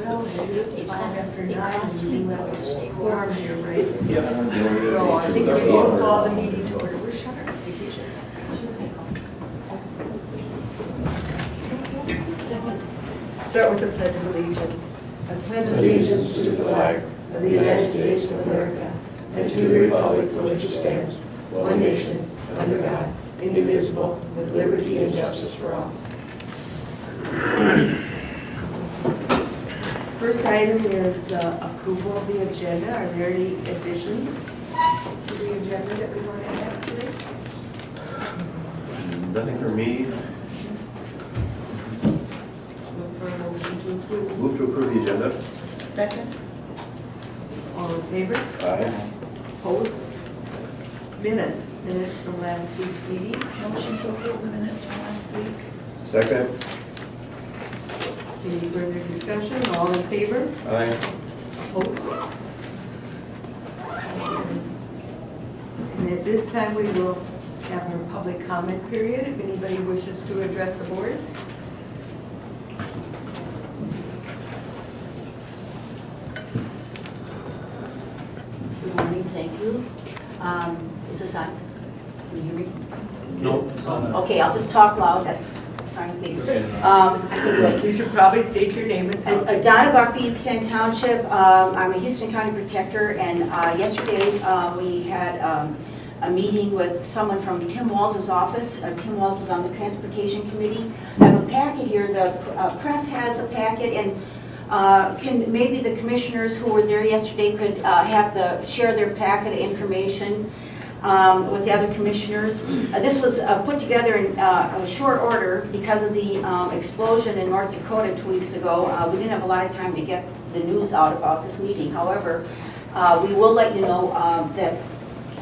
Well, it is 5:09, we have a quorum here, right? Yeah. So I think we will call the meeting to order. Where's Howder? Start with the Pledge of Allegiance. I pledge allegiance to the flag of the United States of America and to the republic for which it stands, one nation, under God, indivisible, with liberty and justice for all. First item is approval of the agenda. Are there any additions to the agenda that we want to add today? Nothing for me. Look for a motion to approve. Move to approve the agenda. Second. All in favor? Aye. Opposed? Minutes from last week's meeting. Motion to approve the minutes from last week. Second. Any further discussion? All in favor? Aye. Opposed? And at this time, we will have our public comment period, if anybody wishes to address the board. Good morning, thank you. Is this on? Can you hear me? No. Okay, I'll just talk loud, that's fine with me. I think that You should probably state your name and tell. Donna Buckby, Buchanan Township. I'm a Houston County Protector, and yesterday we had a meeting with someone from Tim Walz's office. Tim Walz is on the Transportation Committee. I have a packet here, the press has a packet, and maybe the commissioners who were there yesterday could share their packet of information with the other commissioners. This was put together in a short order because of the explosion in North Dakota 2 weeks ago. We didn't have a lot of time to get the news out about this meeting. However, we will let you know that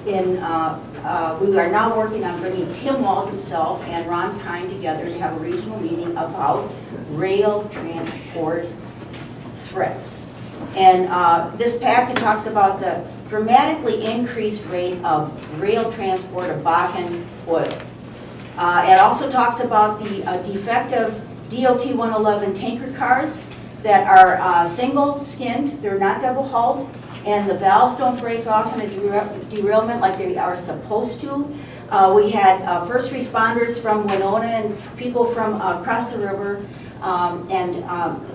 we are now working on bringing Tim Walz himself and Ron Kine together to have a regional meeting about rail transport threats. And this packet talks about the dramatically increased rate of rail transport of Bakken oil. It also talks about the defective DOT 111 tanker cars that are single-skinned, they're not double-hulled, and the valves don't break off in a derailment like they are supposed to. We had first responders from Winona and people from across the river, and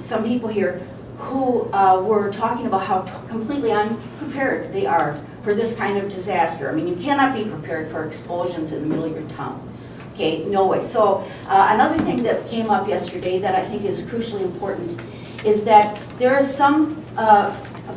some people here who were talking about how completely unprepared they are for this kind of disaster. I mean, you cannot be prepared for explosions in the middle of your town. Okay, no way. So another thing that came up yesterday that I think is crucially important is that there is some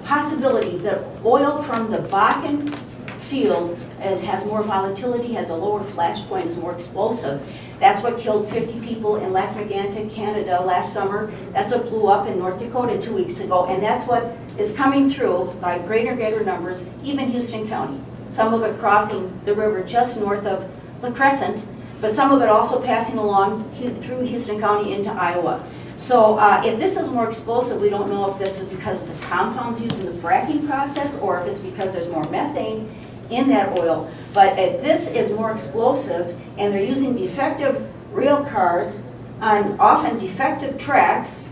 possibility that oil from the Bakken fields has more volatility, has a lower flash point, is more explosive. That's what killed 50 people in Lapham, Canada last summer. That's what blew up in North Dakota 2 weeks ago. And that's what is coming through by greater and greater numbers, even Houston County. Some of it crossing the river just north of the Crescent, but some of it also passing along through Houston County into Iowa. So if this is more explosive, we don't know if this is because of the compounds used in the fracking process or if it's because there's more methane in that oil. But if this is more explosive and they're using defective rail cars on often defective tracks,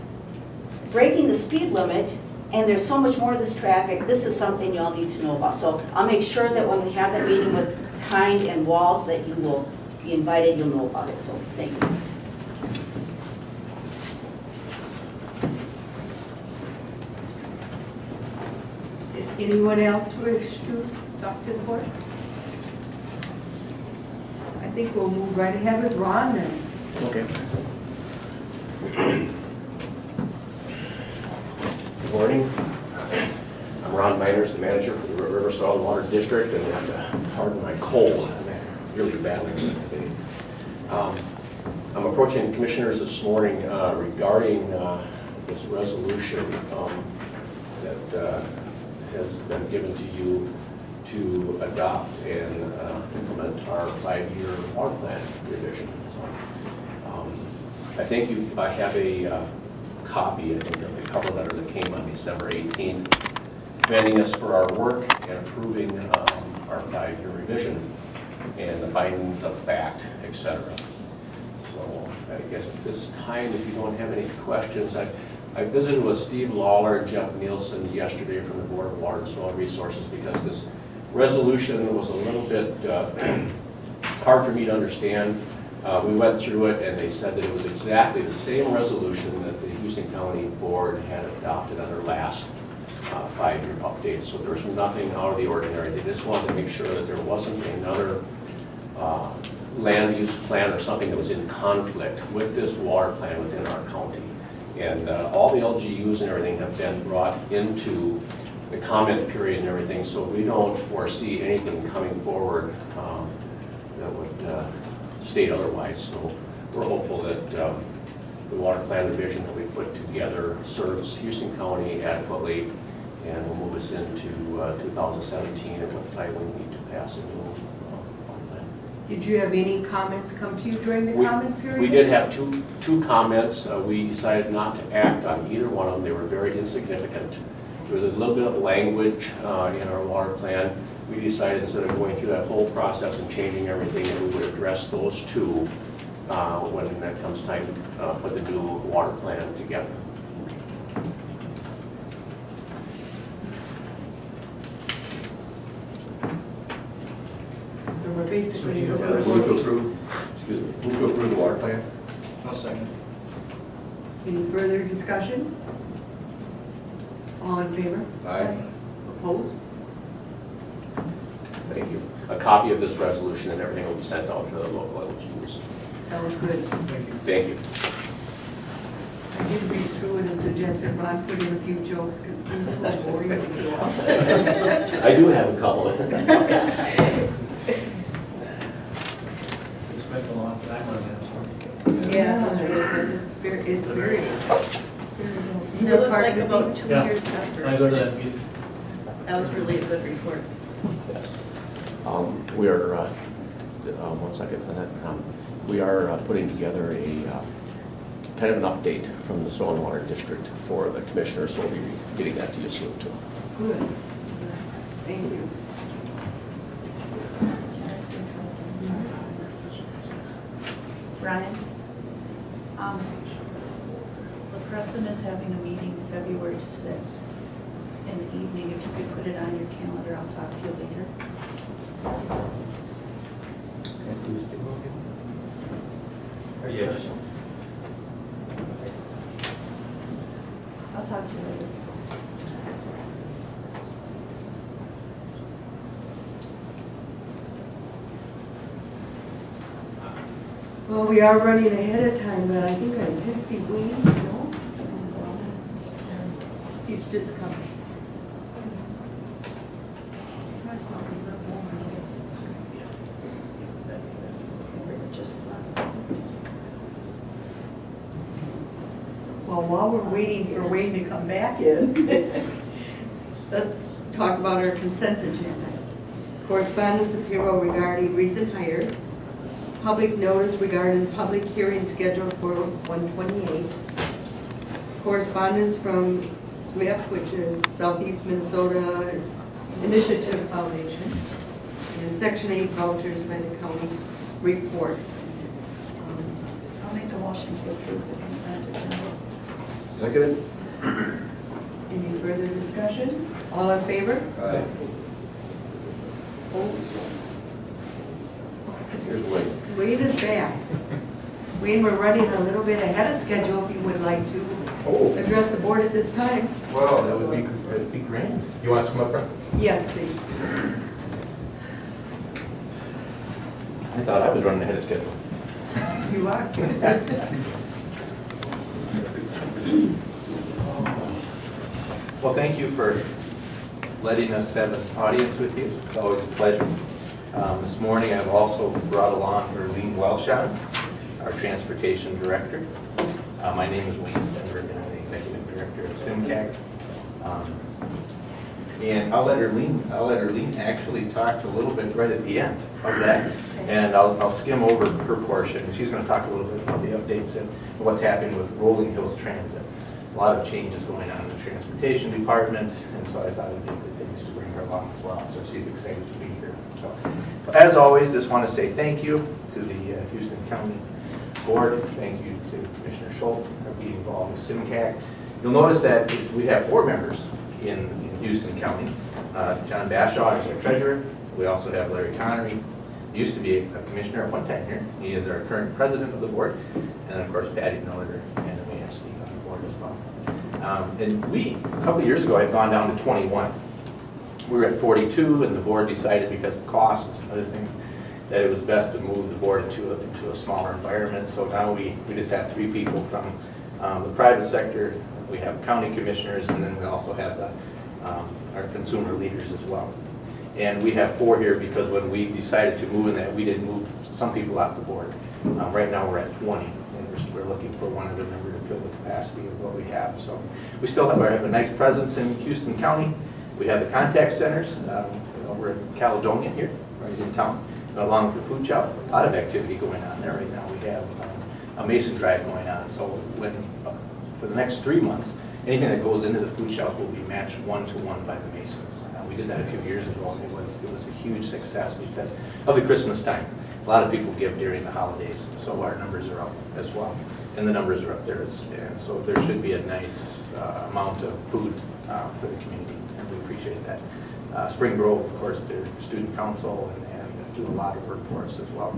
breaking the speed limit, and there's so much more of this traffic, this is something y'all need to know about. So I'll make sure that when we have that meeting with Kind and Walz that you will be invited, you'll know about it. So thank you. Anyone else wish to talk to the board? I think we'll move right ahead with Ron then. Okay. Good morning. I'm Ron Miners, the manager for the River Salt Water District, and I have to pardon my cold. I'm really battling it today. I'm approaching commissioners this morning regarding this resolution that has been given to you to adopt and implement our 5-year water plan revision. So, I think I have a copy, I think, of the cover letter that came on December 18th, commending us for our work and approving our 5-year revision and the findings of fact, etc. So I guess at this time, if you don't have any questions, I visited with Steve Lawler and Jeff Nielsen yesterday from the Board of Water and Soil Resources because this resolution was a little bit hard for me to understand. We went through it and they said that it was exactly the same resolution that the Houston County Board had adopted on their last 5-year update. So there was nothing out of the ordinary. They just wanted to make sure that there wasn't another land use plan or something that was in conflict with this water plan within our county. And all the LGUs and everything have been brought into the comment period and everything, so we don't foresee anything coming forward that would state otherwise. So we're hopeful that the water plan revision that we put together serves Houston County adequately and will move us into 2017 at what time we need to pass a new water plan. Did you have any comments come to you during the comment period? We did have two comments. We decided not to act on either one of them. They were very insignificant. There was a little bit of language in our water plan. We decided instead of going through that whole process and changing everything, that we would address those two when it comes time to put the new water plan together. So we're basically Move looking to for, approve, move to approve the water plan. I'll second. any further discussion? All in favor? Aye. Opposed? Thank you. A copy of this resolution and everything will be sent out to the local LGUs. Sounds good. Thank you. Thank you. I did read through it and suggested Ron put in a few jokes because people will bore you as well. I do have a couple. We spent a long time on that. Yeah, it's very. That looked like about 2 Yeah. years I after. go to that meeting. That was really a good report. Yes. We are, one second for that. We are putting together a kind of an update from the Soil and Water District for the commissioners, so we'll be getting that to you soon too. Good. Thank you. Brian, La Crescent is having a meeting February 6th in the evening. If you could put it on your calendar, I'll talk to you later. Yes. I'll talk to you later. Well, we are running ahead of time, but I think I did see Wayne, no? He's just coming. Well, while we're waiting for Wayne to come back in, let's talk about our consent agenda. Correspondence and payroll regarding recent hires. Public notice regarding public hearing scheduled for 1/28. Correspondence from SMIF, which is Southeast Minnesota Initiative Foundation, and Section 8 vouchers by the county report. I'll make a motion to approve the consent agenda. Second? Any further discussion? All in favor? Aye. Opposed? Here's Wayne. Wayne is back. Wayne, we're running a little bit ahead of schedule if you would like to Oh, address the board at this time. well, that'd be grand. You want us to come up front? Yes, please. I thought I was running ahead of schedule. You are. Well, thank you for letting us have an audience with you. It's always a pleasure. This morning, I've also brought along Erlene Welshans, our Transportation Director. My name is Wayne Stenberg, and I'm the Executive Director of SEMCAC. And I'll let Erlene actually talk a little bit right at the end. How's that? And I'll skim over her portion, and she's going to talk a little bit about the updates and what's happening with Rolling Hills Transit. A lot of changes going on in the Transportation Department, and so I thought it would be good things to bring her along as well, so she's excited to be here. So, as always, just want to say thank you to the Houston County Board. Thank you to Commissioner Schiltz for being involved with SEMCAC. You'll notice that we have 4 members in Houston County. John Bashaw is our treasurer. We also have Larry Connery. He used to be a commissioner at one time here. He is our current president of the board. And then, of course, Patty Miller and Amanda Steve on the board as well. And we, a couple of years ago, had gone down to 21. We were at 42, and the board decided, because of costs and other things, that it was best to move the board into a smaller environment. So now we just have 3 people from the private sector. We have county commissioners, and then we also have our consumer leaders as well. And we have 4 here because when we decided to move in that, we did move some people off the board. Right now we're at 20, and we're looking for one other member to fill the capacity of what we have. So we still have a nice presence in Houston County. We have the contact centers. We're in Caledonia here, right in town, along with the food shelf. A lot of activity going on there right now. We have a Mason drive going on. So for the next 3 months, anything that goes into the food shelf will be matched 1-to-1 by the Masons. We did that a few years ago, and it was a huge success because of the Christmas time. A lot of people give during the holidays, so our numbers are up as well. And the numbers are up there, and so there should be a nice amount of food for the community, and we appreciate that. Spring Grove, of course, their student council, and do a lot of work for us as well.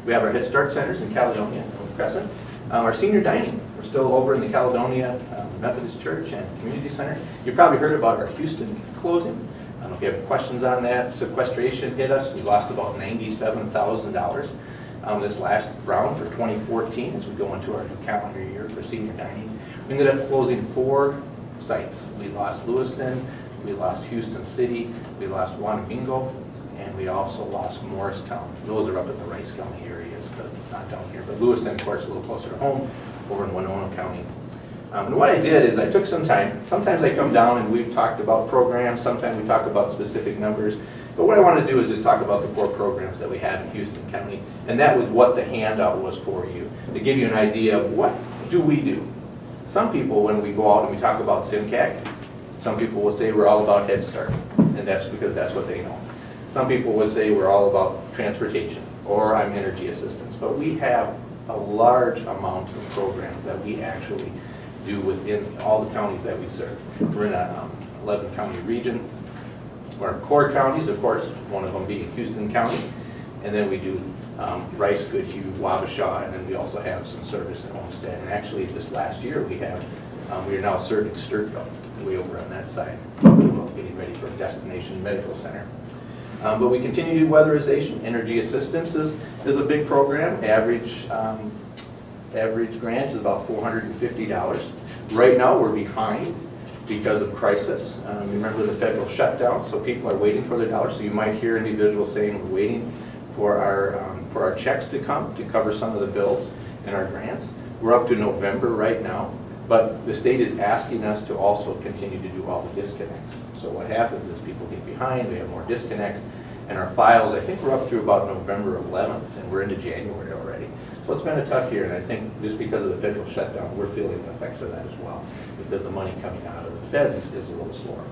We have our Head Start centers in Caledonia and Crescent. Our senior dining, we're still over in the Caledonia Methodist Church and Community Center. You've probably heard about our Houston closing. I don't know if you have questions on that. Sequestration hit us. We lost about $97,000 this last round for 2014 as we go into our new calendar year for senior dining. We ended up closing 4 sites. We lost Lewiston, we lost Houston City, we lost Wanamingo, and we also lost Morristown. Those are up in the Rice County areas, but not down here. But Lewiston, of course, a little closer to home, over in Winona County. And what I did is I took some time. Sometimes I come down and we've talked about programs. Sometimes we talk about specific numbers. But what I want to do is just talk about the 4 programs that we have in Houston County. And that was what the handout was for you, to give you an idea of what do we do. Some people, when we go out and we talk about SEMCAC, some people will say we're all about Head Start. And that's because that's what they know. Some people will say we're all about transportation, or I'm energy assistance. But we have a large amount of programs that we actually do within all the counties that we serve. We're in a 11-county region. Our core counties, of course, one of them being Houston County, and then we do Rice, Goodhue, Wabasha, and then we also have some service in Homestead. And actually, this last year we are now serving Sturtville, way over on that side, getting ready for a destination medical center. But we continue to do weatherization. Energy assistance is a big program. Average grant is about $450. Right now, we're behind because of crisis. Remember the federal shutdown, so people are waiting for their dollars. So you might hear individuals saying we're waiting for our checks to come to cover some of the bills and our grants. We're up to November right now, but the state is asking us to also continue to do all the disconnects. So what happens is people get behind, we have more disconnects, and our files, I think we're up through about November 11th, and we're into January already. So it's been a tough year, and I think just because of the federal shutdown, we're feeling the effects of that as well, because the money coming out of the feds is a little slower.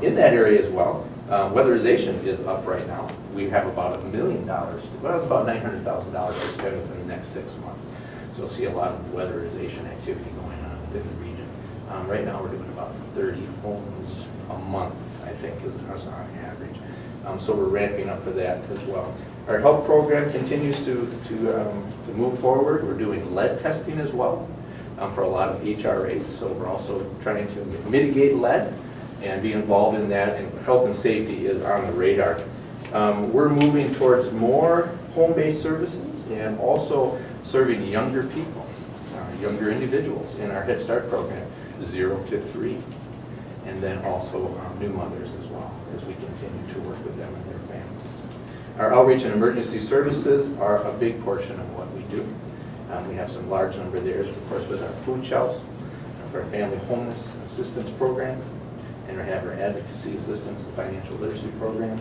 In that area as well, weatherization is up right now. We have about $1 million, well, it's about $900,000 to spend within the next 6 months. So you'll see a lot of weatherization activity going on within the region. Right now, we're doing about 30 homes a month, I think, is our average. So we're ramping up for that as well. Our health program continues to move forward. We're doing lead testing as well for a lot of HRAs. So we're also trying to mitigate lead and be involved in that. And health and safety is on the radar. We're moving towards more home-based services and also serving younger people, younger individuals in our Head Start program, 0 to 3. And then also new mothers as well, as we continue to work with them and their families. Our outreach and emergency services are a big portion of what we do. We have some large number there, of course, with our food shelves, for our family homeless assistance program, and we have our advocacy assistance and financial literacy program.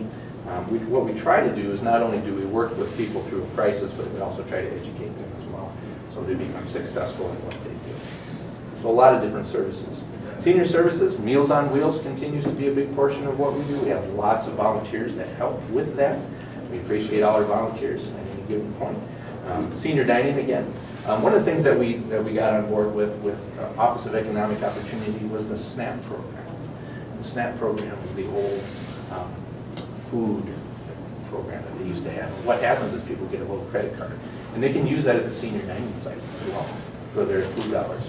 What we try to do is not only do we work with people through a crisis, but we also try to educate them as well, so they become successful in what they do. So a lot of different services. Senior services, Meals on Wheels continues to be a big portion of what we do. We have lots of volunteers that help with that. We appreciate all our volunteers at any given point. Senior dining, again, One of the things that we got on board with Office of Economic Opportunity was the SNAP program. The SNAP program is the old food program that they used to have. What happens is people get a little credit card, and they can use that at the senior dining site as well for their food dollars.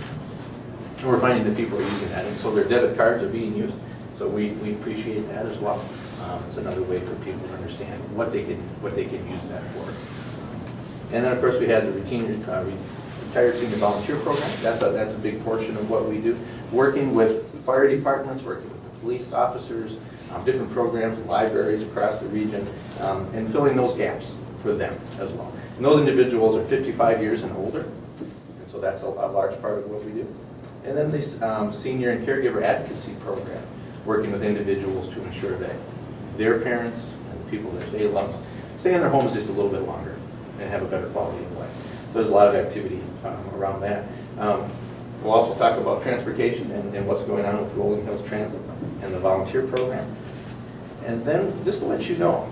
And we're finding that people are using that, and so their debit cards are being used. So we appreciate that as well. It's another way for people to understand what they can use that for. And then, of course, we had the retired senior volunteer program. That's a big portion of what we do. Working with the fire departments, working with the police officers, different programs, libraries across the region, and filling those gaps for them as well. And those individuals are 55 years and older, and so that's a large part of what we do. And then this senior and caregiver advocacy program, working with individuals to ensure that their parents and the people that they love stay in their homes just a little bit longer and have a better quality of life. So there's a lot of activity around that. We'll also talk about transportation and what's going on with Rolling Hills Transit and the volunteer program. And then, just to let you know,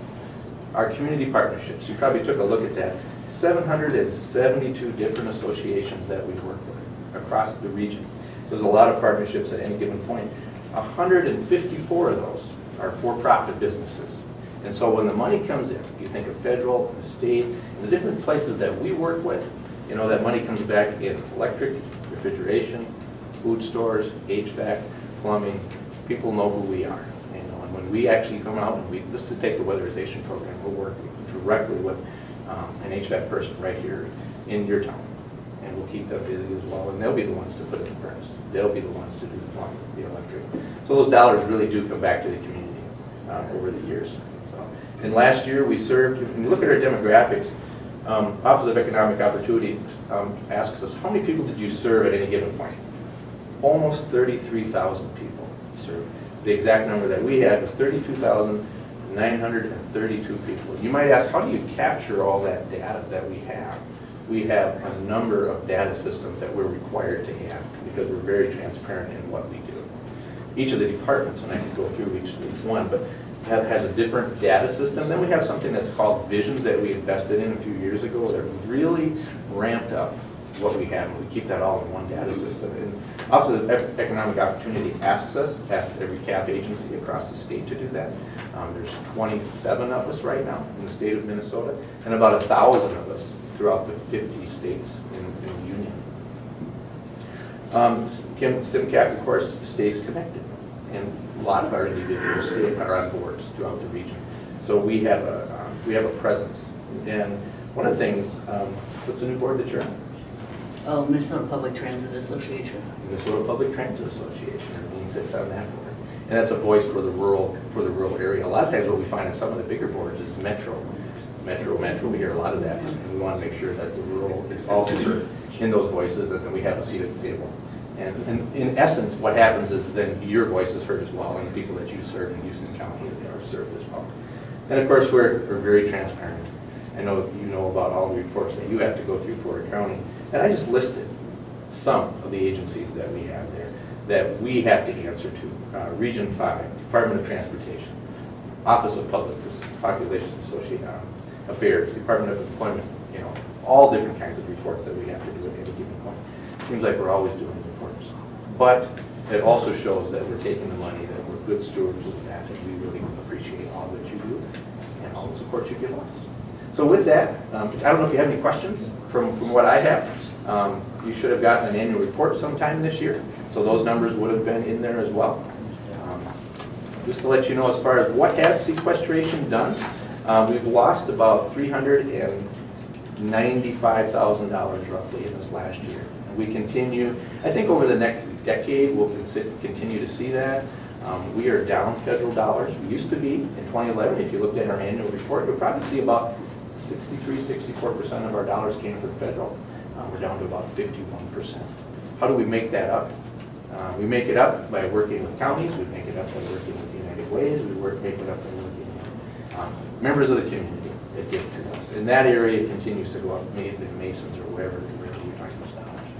our community partnerships, you probably took a look at that, 772 different associations that we work with across the region. So there's a lot of partnerships at any given point. 154 of those are for-profit businesses. And so when the money comes in, you think of federal, the state, and the different places that we work with, you know, that money comes back in electric, refrigeration, food stores, HVAC, plumbing. People know who we are. You know, and when we actually come out and just to take the weatherization program, we're working directly with an HVAC person right here in your town. And we'll keep them busy as well. And they'll be the ones to put in the furnace. They'll be the ones to do the plumbing, the electric. So those dollars really do come back to the community over the years. And last year we served, when you look at our demographics, Office of Economic Opportunity asks us, how many people did you serve at any given point? Almost 33,000 people served. The exact number that we had was 32,932 people. You might ask, how do you capture all that data that we have? We have a number of data systems that we're required to have because we're very transparent in what we do. Each of the departments, and I can go through each one, but has a different data system. Then we have something that's called Visions that we invested in a few years ago that really ramped up what we have, and we keep that all in one data system. And Office of Economic Opportunity asks every CAP agency across the state to do that. There's 27 of us right now in the state of Minnesota, and about 1,000 of us throughout the 50 states in the union. SEMCAC, of course, stays connected. And a lot of our individuals are on boards throughout the region. So we have a presence. And one of the things, what's the new board that you're on? Oh, Minnesota Public Transit Association. Minnesota Public Transit Association. Everyone sits on that board. And that's a voice for the rural area. A lot of times what we find on some of the bigger boards is metro. We hear a lot of that. And we want to make sure that the rural is also heard in those voices and that we have a seat at the table. And in essence, what happens is then your voice is heard as well, and the people that you serve in Houston County are served as well. And of course, we're very transparent. I know you know about all the reports that you have to go through for a county. And I just listed some of the agencies that we have there that we have to answer to. Region 5, Department of Transportation, Office of Public Population Affairs, Department of Employment, you know, all different kinds of reports that we have to do at any given point. Seems like we're always doing reports. But it also shows that we're taking the money, that we're good stewards of that, and we really appreciate all that you do and all the support you give us. So with that, I don't know if you have any questions from what I have. You should have gotten an annual report sometime this year, so those numbers would have been in there as well. Just to let you know, as far as what has sequestration done, we've lost about $395,000 roughly in this last year. We continue, I think over the next decade, we'll continue to see that. We are down federal dollars. We used to be in 2011, if you looked at our annual report, you'll probably see about 64% of our dollars came from federal. We're down to about 51%. How do we make that up? We make it up by working with counties. We make it up by working with United Ways. We make it up by working with members of the community that give to us. In that area, it continues to go up, maybe the Masons or wherever we find those dollars.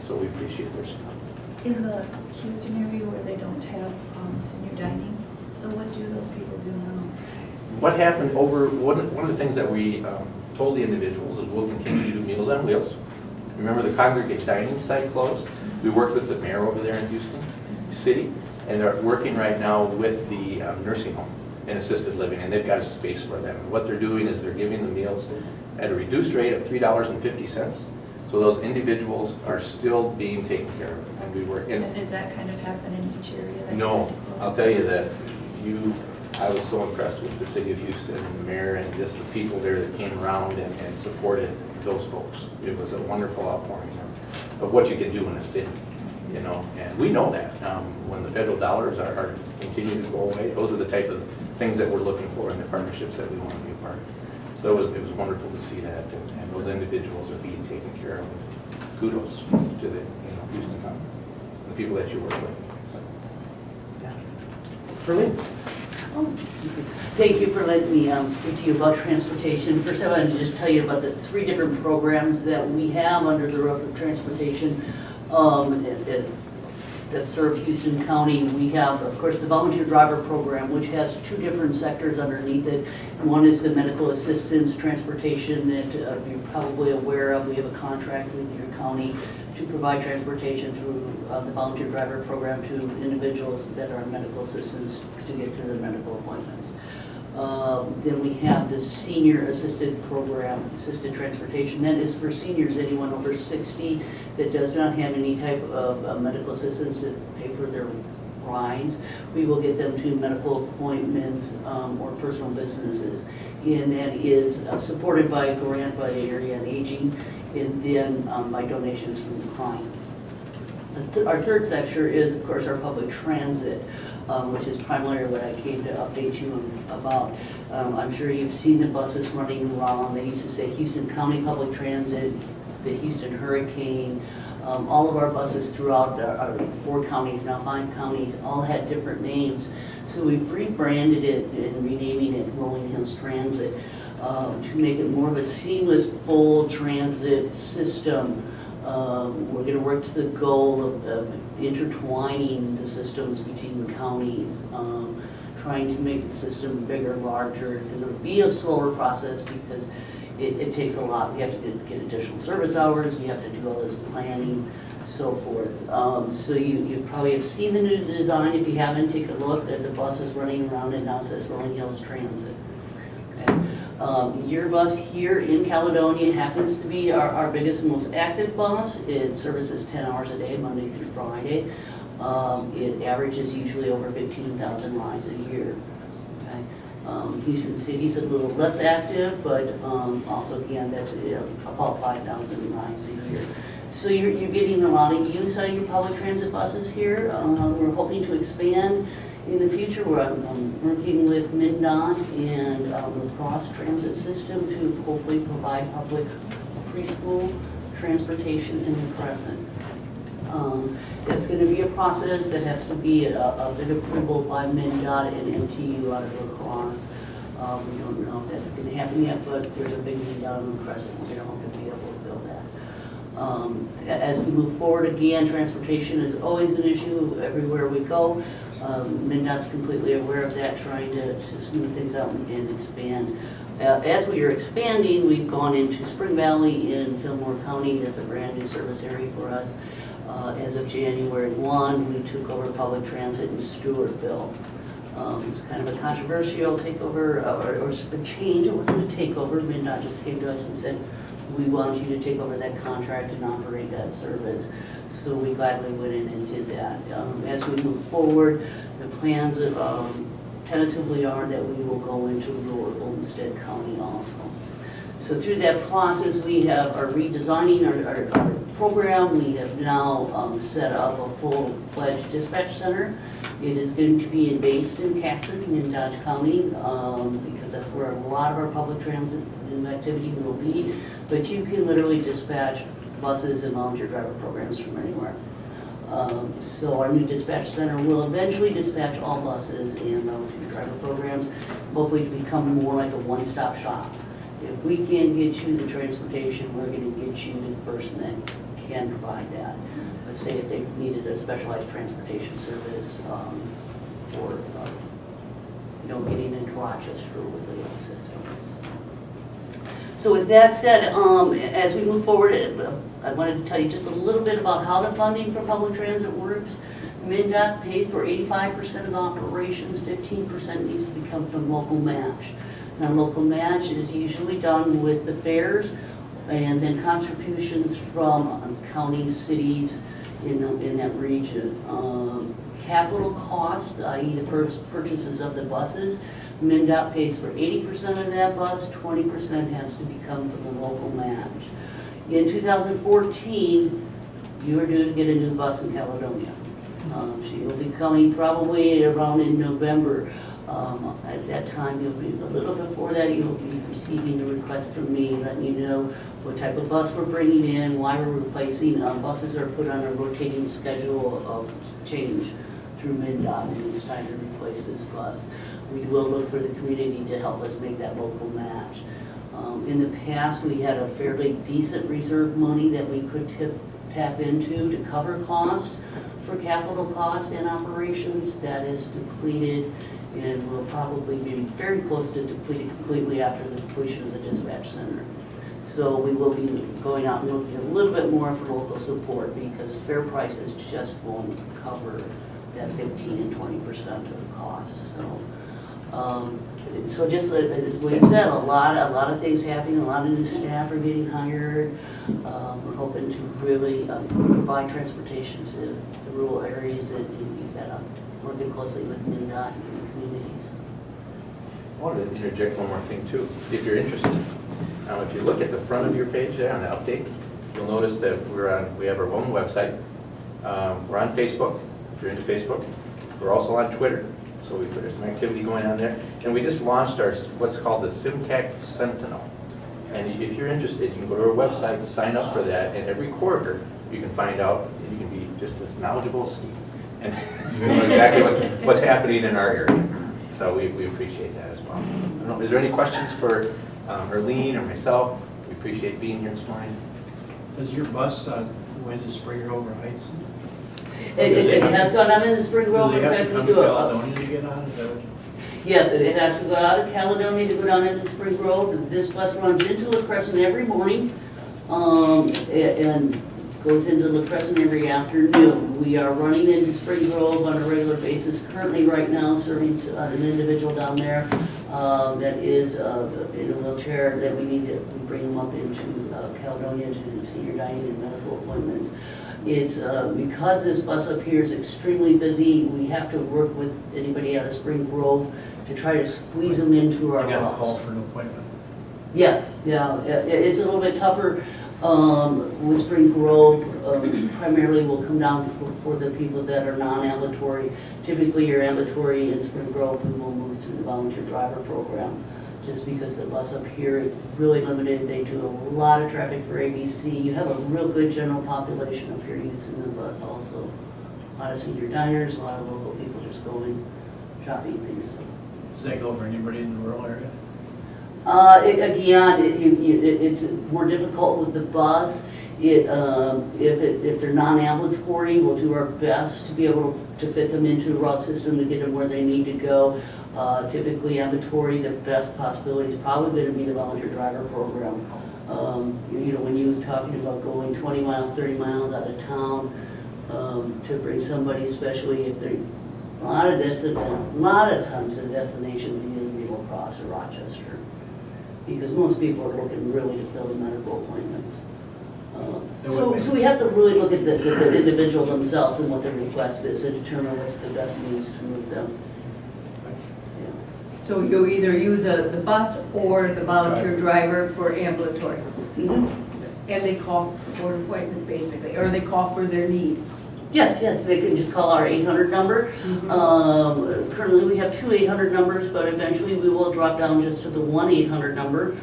So we appreciate their support. In the Houston area where they don't have senior dining, so what do those people do now? What happened one of the things that we told the individuals is we'll continue to do Meals on Wheels. Remember the congregate dining site closed? We worked with the mayor over there in Houston City, and they're working right now with the nursing home and assisted living, and they've got a space for them. And what they're doing is they're giving the meals at a reduced rate of $3.50. So those individuals are still being taken care of, and we work in. And did that kind of happen in each area? that- No, I'll tell you that I was so impressed with the city of Houston and the mayor and just the people there that came around and supported those folks. It was a wonderful outpouring of what you can do in a city, you know, and we know that. When the federal dollars are continuing to go away, those are the type of things that we're looking for in the partnerships that we want to be a part of. So it was wonderful to see that, and those individuals are being taken care of. Kudos to the, Houston County, the people that you work with. So, yeah. Ferlene? Thank you for letting me speak to you about transportation. First, I wanted to just tell you about the 3 different programs that we have under the roof of transportation that serve Houston County. We have, of course, the volunteer driver program, which has 2 different sectors underneath it. One is the medical assistance transportation that you're probably aware of. We have a contract with your county to provide transportation through the volunteer driver program to individuals that are medical assistants to get to their medical appointments. Then we have the senior assisted program, assisted transportation. That is for seniors, anyone over 60 that does not have any type of medical assistance that pay for their rides. We will get them to medical appointments or personal businesses. And that is supported by a grant by the Area on Aging, and then by donations from the clients. Our third sector is, of course, our public transit, which is primarily what I came to update you about. I'm sure you've seen the buses running around. They used to say Houston County Public Transit, the Houston Hurricane. All of our buses throughout our 4 counties, now 5 counties, all had different names. So we've rebranded it and renaming it Rolling Hills Transit to make it more of a seamless, full transit system. We're going to work to the goal of intertwining the systems between the counties, trying to make the system bigger, larger. It'll be a slower process because it takes a lot. We have to get additional service hours, we have to do all this planning, so forth. So you probably have seen the new design. If you haven't, take a look at the buses running around, and now it says Rolling Hills Transit. Okay. Your bus here in Caledonia happens to be our biggest and most active bus. It services 10 hours a day, Monday through Friday. It averages usually over 15,000 rides a year. Okay. Houston City's a little less active, but also again, that's about 5,000 rides a year. So you're getting a lot of use out of your public transit buses here. We're hoping to expand in the future. I'm working with MnDOT and the Cross Transit System to hopefully provide public preschool transportation in the Crescent. That's going to be a process that has to be a bit approval by MnDOT and MTU out of La Crosse. We don't know if that's going to happen yet, but there's a big need down in the Crescent. We're going to hope to be able to fill that. As we move forward, again, transportation is always an issue everywhere we go. MnDOT's completely aware of that, trying to smooth things out and expand. As we are expanding, we've gone into Spring Valley in Fillmore County. That's a brand new service area for us. As of January 1, we took over public transit in Stewartville. It's kind of a controversial takeover or a change. It wasn't a takeover. MnDOT just came to us and said, we want you to take over that contract and operate that service. So we gladly went in and did that. As we move forward, the plans tentatively are that we will go into Lower Olmsted County also. So through that process, we are redesigning our program. We have now set up a full-fledged dispatch center. It is going to be based in Casson in Dodge County because that's where a lot of our public transit activity will be. But you can literally dispatch buses and volunteer driver programs from anywhere. So our new dispatch center will eventually dispatch all buses and volunteer driver programs, hopefully to become more like a one-stop shop. If we can get you the transportation, we're going to get you the person that can provide that. Let's say if they needed a specialized transportation service for getting into Rochester with the systems. So with that said, as we move forward, I wanted to tell you just a little bit about how the funding for public transit works. MnDOT pays for 85% of operations, 15% needs to come from local match. Now, local match is usually done with the fares and then contributions from counties, cities in that region. Capital cost, i.e. the purchases of the buses, MnDOT pays for 80% of that bus, 20% has to become from the local match. In 2014, you are due to get a new bus in Caledonia. She will be coming probably around in November. At that time, you'll be, a little before that, you'll be receiving a request from me, letting you know what type of bus we're bringing in, why we're replacing. Buses are put on a rotating schedule of change through MnDOT, and it's time to replace this bus. We will look for the community to help us make that local match. In the past, we had a fairly decent reserve money that we could tap into to cover cost for capital cost and operations. That is depleted and will probably be very close to depleted completely after the completion of the dispatch center. So we will be going out and looking a little bit more for local support because fair prices just won't cover that 15 and 20% of costs. So just as Lee said, a lot of things happening, a lot of new staff are getting hired. We're hoping to really provide transportation to the rural areas and use that up, working closely with MnDOT and the communities. I wanted to interject one more thing too, if you're interested. If you look at the front of your page there on the update, you'll notice that we have our own website. We're on Facebook, if you're into Facebook. We're also on Twitter, so there's some activity going on there. And we just launched our what's called the SEMCAC Sentinel. And if you're interested, you can go to our website, sign up for that, and every quarter you can find out, you can be just as knowledgeable as Steve. And you know exactly what's happening in our area. So we appreciate that as well. I don't know, is there any questions for Arlene or myself? We appreciate being here this morning. Does your bus go into Springer over Heights? It has gone out in the Spring Grove. Do they have In to fact, come we to do Caledonia to get on? Is that what Yes, it has to go out of Caledonia to go down into Spring Grove. This bus runs into La Crescent every morning and goes into La Crescent every afternoon. We are running into Spring Grove on a regular basis currently right now, serving an individual down there that is in a wheelchair that we bring them up into Caledonia to senior dining and medical appointments. It's because this bus up here is extremely busy, we have to work with anybody out of Spring Grove to try to squeeze them into our you got bus. a call for an appointment? Yeah, it's a little bit tougher with Spring Grove. Primarily will come down for the people that are non-ambulatory. Typically, you're ambulatory in Spring Grove, we will move through the volunteer driver program. Just because the bus up here is really limited, they do a lot of traffic for ABC. You have a real good general population up here using the bus also. A lot of senior diners, a lot of local people just going shopping things. Does that go for anybody in the rural area? It's more difficult with the bus. If they're non-ambulatory, we'll do our best to be able to fit them into the route system to get them where they need to go. Typically ambulatory, the best possibility is probably going to be the volunteer driver program. When you're talking about going 20 miles, 30 miles out of town to bring somebody, especially if they're a lot of times the destinations either be La Crosse or Rochester, because most people are looking really to fill the medical appointments. So we have to really look at the individual themselves and what their request is and determine what's the best means to move them. So you'll either use the bus or the volunteer driver for ambulatory? Mm-hmm. And they call for an appointment basically, or they call for their need? Yes, they can just call our 800 number. Mm-hmm. Currently, we have two 800 numbers, but eventually we will drop down just to the one 800 number.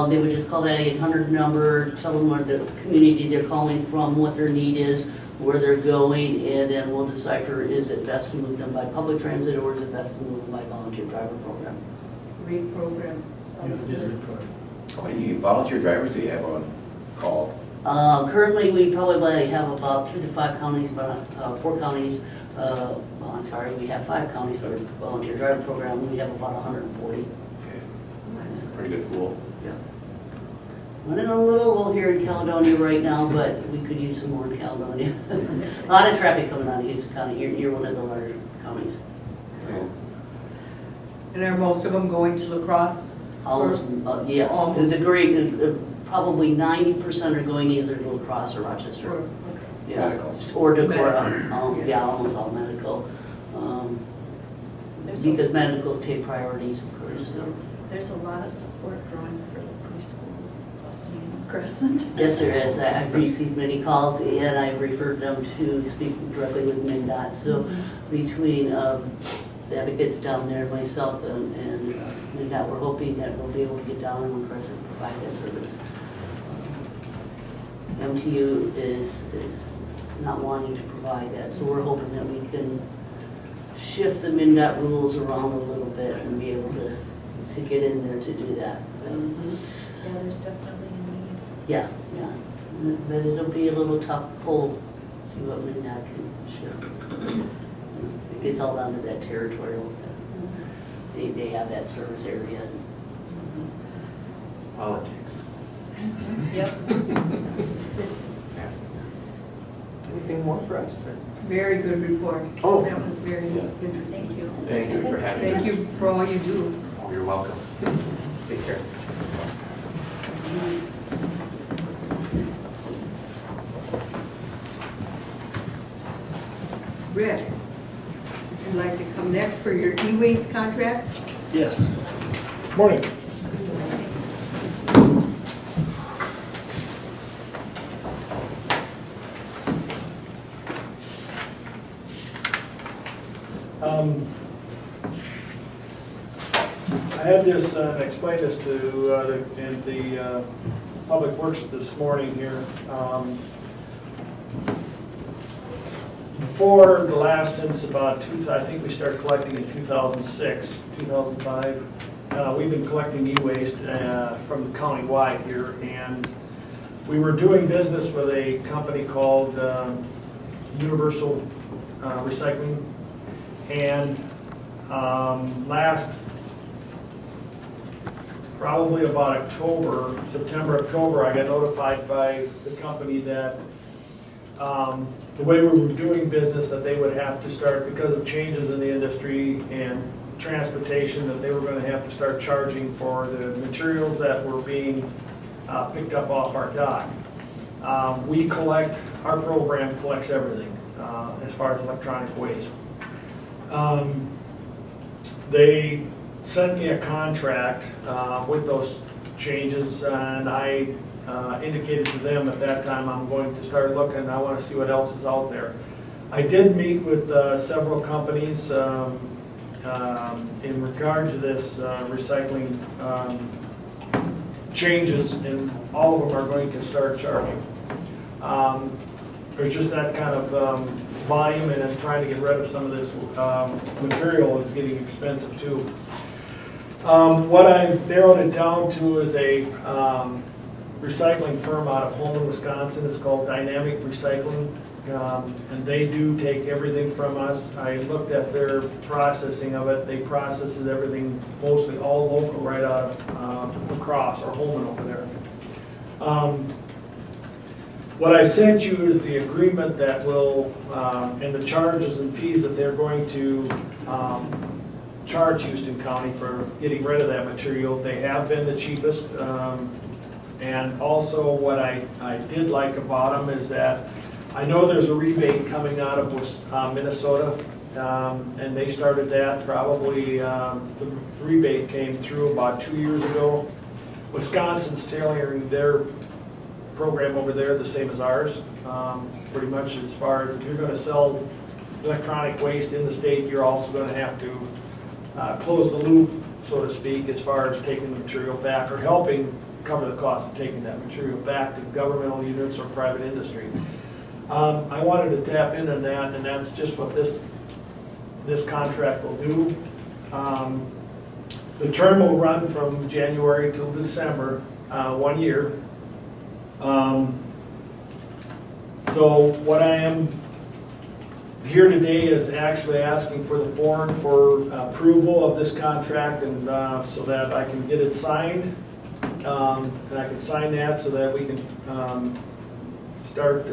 They would just call that 800 number, tell them where the community they're calling from, what their need is, where they're going, and then we'll decipher, is it best to move them by public transit or is it best to move them by volunteer driver program? Great program. How many volunteer drivers do you have on call? Currently, we probably have about 3 to 5 counties, but 4 counties. We have 5 counties for the volunteer driver program. We have about 140. Okay. That's a pretty good pool. Yeah. Running a little low here in Caledonia right now, but we could use some more in Caledonia. A lot of traffic coming out of Houston County. You're one of the larger counties. So, And are most of them going to La Crosse? almost, yes, Almost. the great, probably 90% are going either to La Crosse or Rochester. Or- Yeah, Medical. or to, Medical. yeah, almost all medical. There's Because medicals take priorities, of course, so. There's a lot of support growing for the preschool busing in Crescent. Yes, there is. I've received many calls and I've referred them to speak directly with MnDOT. So between the advocates down there, myself and MnDOT, we're hoping that we'll be able to get down and Crescent and provide that service. MTU is not wanting to provide that, so we're hoping that we can shift the MnDOT rules around a little bit and be able to get in there to do that. Yeah, there's definitely a need. Yeah, yeah, but it'll be a little tough pull, see what MnDOT can shift. It gets all down to that territorial, they have that service area. Politics. Yep. Anything more for us? Very good report. Oh. That was very interesting. Thank you. Thank you for having us. Thank you for all you do. Oh, you're welcome. Take care. Rick, would you like to come next for your e-waste contract? Yes. Morning. I had this, explained this to the Public Works this morning here. Before the last, since about, I think we started collecting in 2006, 2005, we've been collecting e-waste from county-wide here, and we were doing business with a company called Universal Recycling, and last, probably about October, September, October, I got notified by the company that the way we were doing business, that they would have to start, because of changes in the industry and transportation, that they were going to have to start charging for the materials that were being picked up off our dock. We collect, our program collects everything as far as electronic waste. They sent me a contract with those changes, and I indicated to them at that time I'm going to start looking, I want to see what else is out there. I did meet with several companies in regard to this recycling changes, and all of them are going to start charging. There's just that kind of volume, and I'm trying to get rid of some of this material is getting expensive too. What I've narrowed it down to is a recycling firm out of Holman, Wisconsin. It's called Dynamic Recycling, and they do take everything from us. I looked at their processing of it. They process everything mostly all local right out of La Crosse or Holman over there. What I sent you is the agreement that will, and the charges and fees that they're going to charge Houston County for getting rid of that material. They have been the cheapest. And also what I did like about them is that I know there's a rebate coming out of Minnesota, and they started that probably, the rebate came through about 2 years ago. Wisconsin's tailoring their program over there the same as ours, pretty much as far as if you're going to sell electronic waste in the state, you're also going to have to close the loop, so to speak, as far as taking the material back or helping cover the cost of taking that material back to governmental units or private industry. I wanted to tap into that, and that's just what this contract will do. The term will run from January till December, 1 year. So what I am here today is actually asking for the board for approval of this contract, and so that I can get it signed and I can sign that so that we can start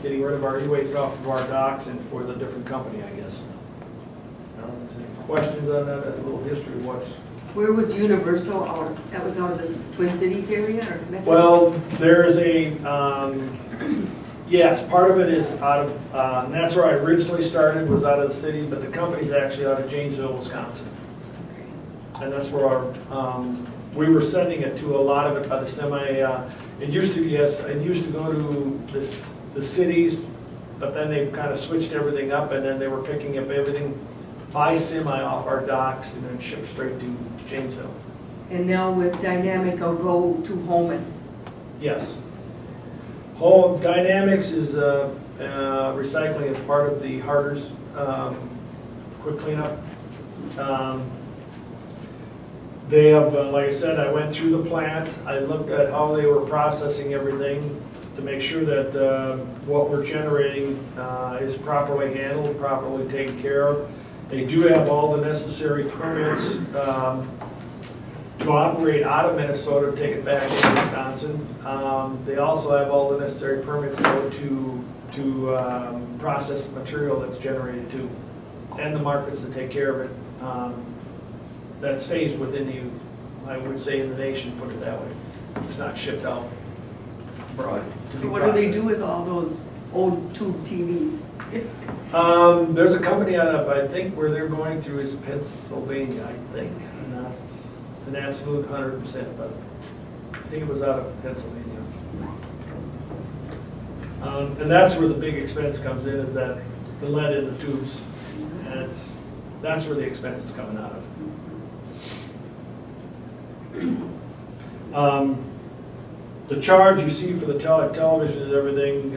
getting rid of our e-waste off of our docks and for the different company, I guess. I don't know if there's any questions on that. That's a little history of what's. Where was Universal out? That was out of the Twin Cities area or Metro? Well, there's a, yes, part of it is out of, and that's where I originally started, was out of the city, but the company's actually out of Janesville, Wisconsin. And that's where our, we were sending it to a lot of it by the semi, it used to, yes, it used to go to the cities, but then they've kind of switched everything up, and then they were picking up everything by semi off our docks and then shipped straight to Janesville. And now with Dynamic, I'll go to Holman. Yes. Whole Dynamics is recycling as part of the Howder's quick cleanup. They have, like I said, I went through the plant. I looked at how they were processing everything to make sure that what we're generating is properly handled, properly taken care of. They do have all the necessary permits to operate out of Minnesota, take it back to Wisconsin. They also have all the necessary permits though to process the material that's generated too, and the markets to take care of it. That stays within the, I would say, in the nation, put it that way. It's not shipped out abroad. So what do they do with all those old tube TVs? There's a company out of, I think, where they're going through is Pennsylvania, I think. And that's an absolute 100%, but I think it was out of Pennsylvania. And that's where the big expense comes in, is that the lead in the tubes. And that's where the expense is coming out of. The charge you see for the television and everything,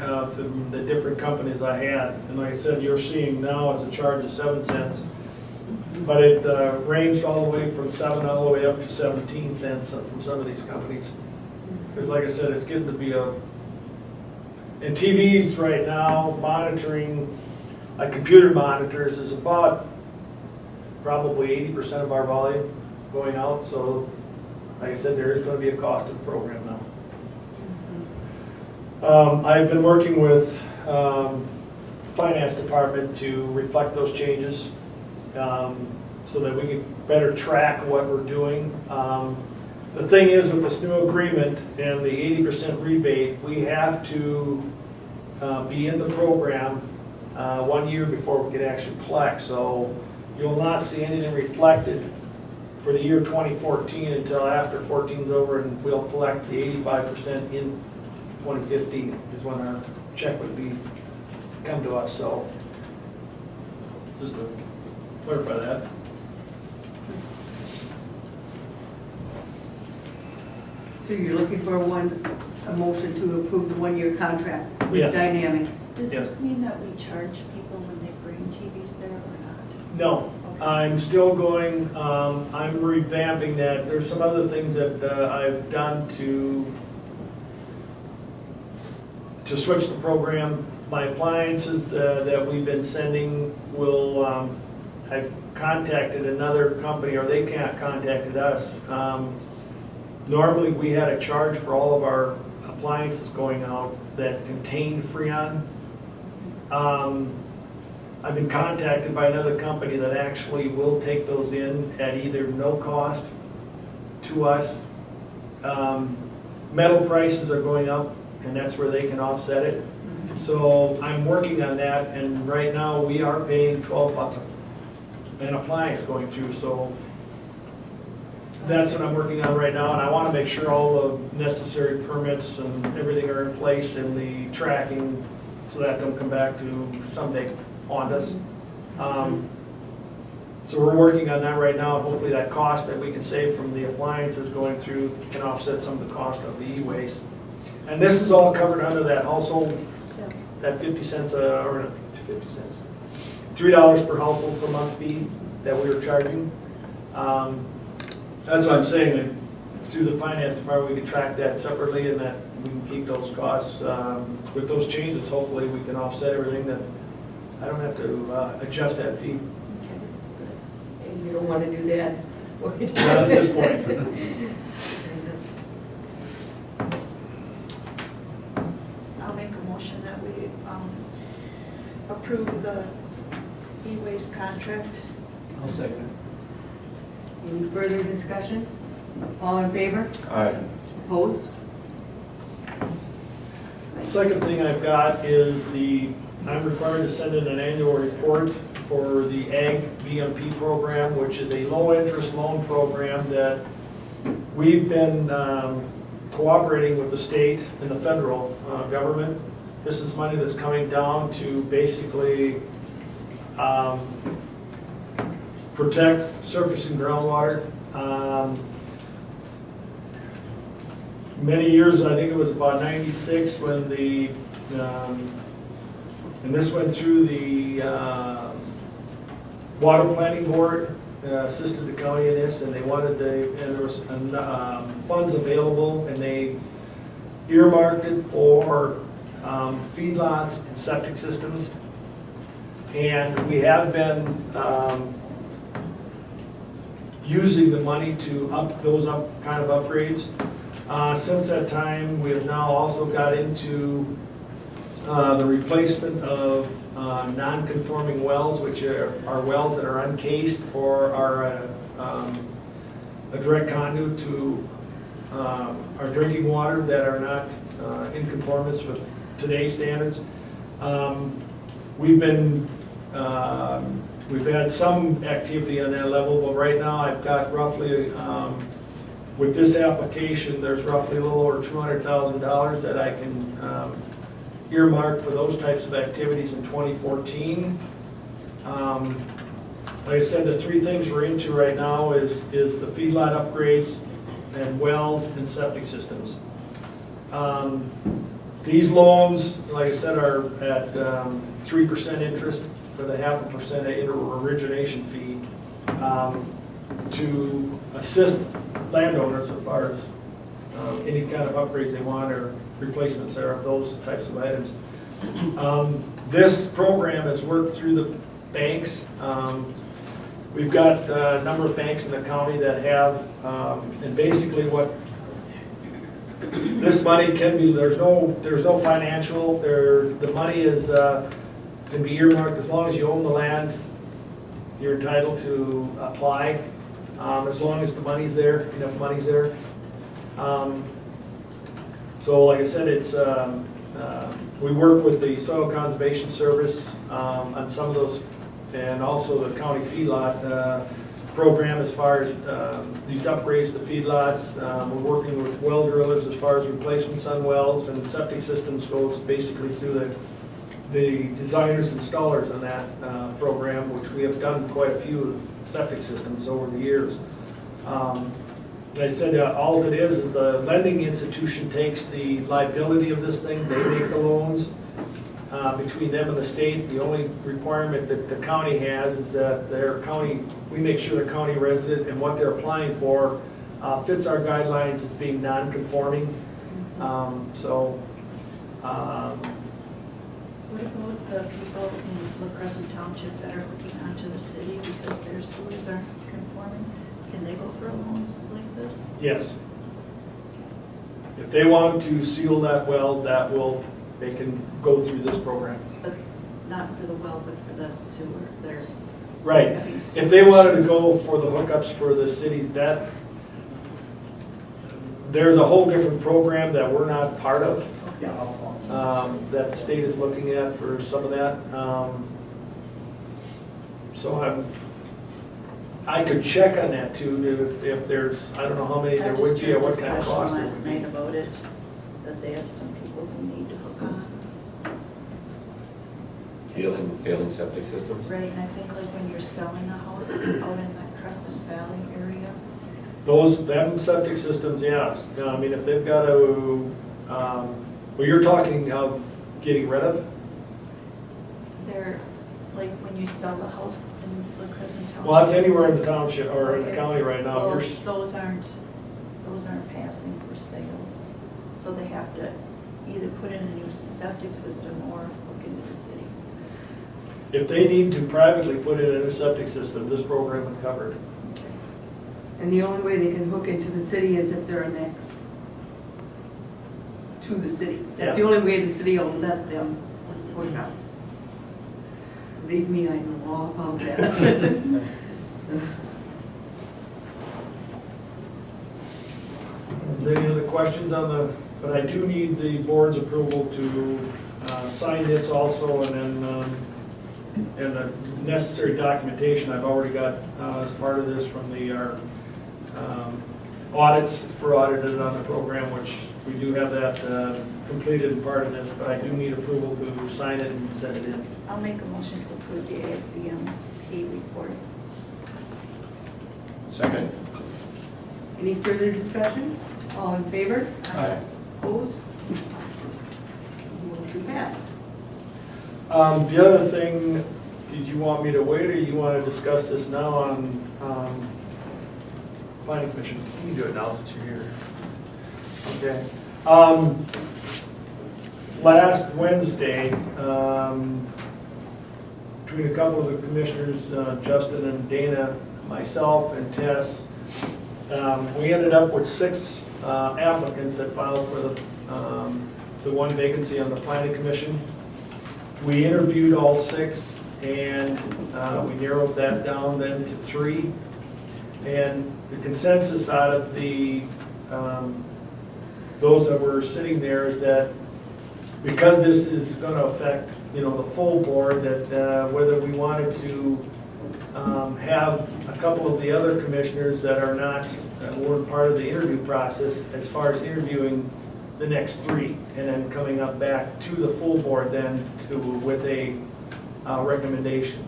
the different companies I had, and like I said, you're seeing now is a charge of 7 cents, but it ranged all the way from 7 all the way up to 17 cents from some of these companies. Because like I said, it's getting to be and TVs right now, monitoring, like computer monitors, is about probably 80% of our volume going out, so like I said, there is going to be a cost to the program now. I've been working with finance department to reflect those changes so that we can better track what we're doing. The thing is, with this new agreement and the 80% rebate, we have to be in the program 1 year before we can actually collect. So you'll not see anything reflected for the year 2014 until after 14's over, and we'll collect the 85% in 2015 is when our check would come to us. So just to clarify that. So you're looking for a motion to approve the 1-year contract with Yes. Dynamic? Does Yes. this mean that we charge people when they bring TVs there or not? No, I'm still going, I'm revamping that. There's some other things that I've done to switch the program. My appliances that we've been sending will, I've contacted another company, or they can't contacted us. Normally, we had a charge for all of our appliances going out that contained Freon. I've been contacted by another company that actually will take those in at either no cost to us. Metal prices are going up, and that's where they can offset it. So I'm working on that, and right now we are paying $12 an appliance going through, so that's what I'm working on right now, and I want to make sure all the necessary permits and everything are in place and the tracking, so that don't come back to someday haunt us. So we're working on that right now, and hopefully that cost that we can save from the appliances going through can offset some of the cost of the e-waste. And this is all covered under that household, that 50 cents, or not 50 cents, $3 per household per month fee that we were charging. That's what I'm saying, that through the finance department, we can track that separately, and that we can keep those costs. With those changes, hopefully we can offset everything, that I don't have to adjust that fee. And you don't want to do that at this point? Not at this point. approve the e-waste contract. I'll second Any further discussion? All in favor? Aye. Opposed? Second thing I've got is I'm required to send in an annual report for the AgBMP program, which is a low-interest loan program that we've been cooperating with the state and the federal government. This is money that's coming down to basically protect surface and groundwater. Many years, I think it was about 96 when and this went through the Water Planning Board, assisted the county in this, and they wanted and there was funds available, and they earmarked it for feedlots and septic systems. And we have been using the money to up those kind of upgrades. Since that time, we have now also got into the replacement of non-conforming wells, which are wells that are uncased or are a direct conduit to our drinking water that are not in conformance with today's standards. We've had some activity on that level, but right now I've got roughly, with this application, there's roughly a little over $200,000 that I can earmark for those types of activities in 2014. Like I said, the three things we're into right now is the feedlot upgrades and wells and septic systems. These loans, like I said, are at 3% interest with a 0.5% origination fee to assist landowners as far as any kind of upgrades they want or replacements there of those types of items. This program has worked through the banks. We've got a number of banks in the county that have, and basically what this money can be, there's no financial, the money is can be earmarked as long as you own the land, you're entitled to apply, as long as the money's there, enough money's there. So like I said, it's we work with the Soil Conservation Service on some of those, and also the county feedlot program as far as these upgrades to feedlots. We're working with well drillers as far as replacements on wells, and the septic systems goes basically through the designers, installers on that program, which we have done quite a few septic systems over the years. Like I said, all it is the lending institution takes the liability of this thing. They make the loans between them and the state. The only requirement that the county has is that we make sure the county resident and what they're applying for fits our guidelines as being non-conforming. What about the people in La Crescent Township that are looking onto the city because their sewers aren't conforming? Can they go for a loan like this? Yes. If they want to seal that well, they can go through this program. But not for the well, but for the sewer. They're Right. having sewer If they wanted to issues. go for the hookups for the city, there's a whole different program that we're not part of, that the state is looking at for some of that. So I could check on that too, if there's, I don't know how many there would be or what kind of cost. I just heard discussion last night about it, that they have some people who need to hook on. Failing septic systems? Right, and I think like when you're selling a house out in that Crescent Valley area, Them septic systems, yeah. I mean, if they've got to, well, you're talking of getting rid of? they're, like when you sell the house in La Crescent Township. Well, that's anywhere in the township or in the Okay. county right now. Well, You're- those aren't passing for sales, so they have to either put in a new septic system or look into the city. If they need to privately put in a new septic system, this program would cover it. Okay. And the only way they can hook into the city is if they're annexed to the city. That's the Yeah. only way the city will let them hook up. Believe me, I know all about that. Is there any other questions on the, but I do need the board's approval to sign this also, and then, and the necessary documentation I've already got as part of this from our audits. We're audited on the program, which we do have that completed and part of this, but I do need approval to sign it and send it in. I'll make a motion to approve the AgBMP report. Second. Any further discussion? All in favor? Aye. Opposed? Motion passed. The other thing, did you want me to wait, or you want to discuss this now on planning commission? You can do it now since you're here. Okay. Last Wednesday, between a couple of the commissioners, Justin and Dana, myself and Tess, we ended up with 6 applicants that filed for the one vacancy on the planning commission. We interviewed all 6, and we narrowed that down then to 3. And the consensus out of those that were sitting there is that because this is going to affect, the full board, that whether we wanted to have a couple of the other commissioners that are not, weren't part of the interview process, as far as interviewing the next 3, and then coming up back to the full board then with a recommendation.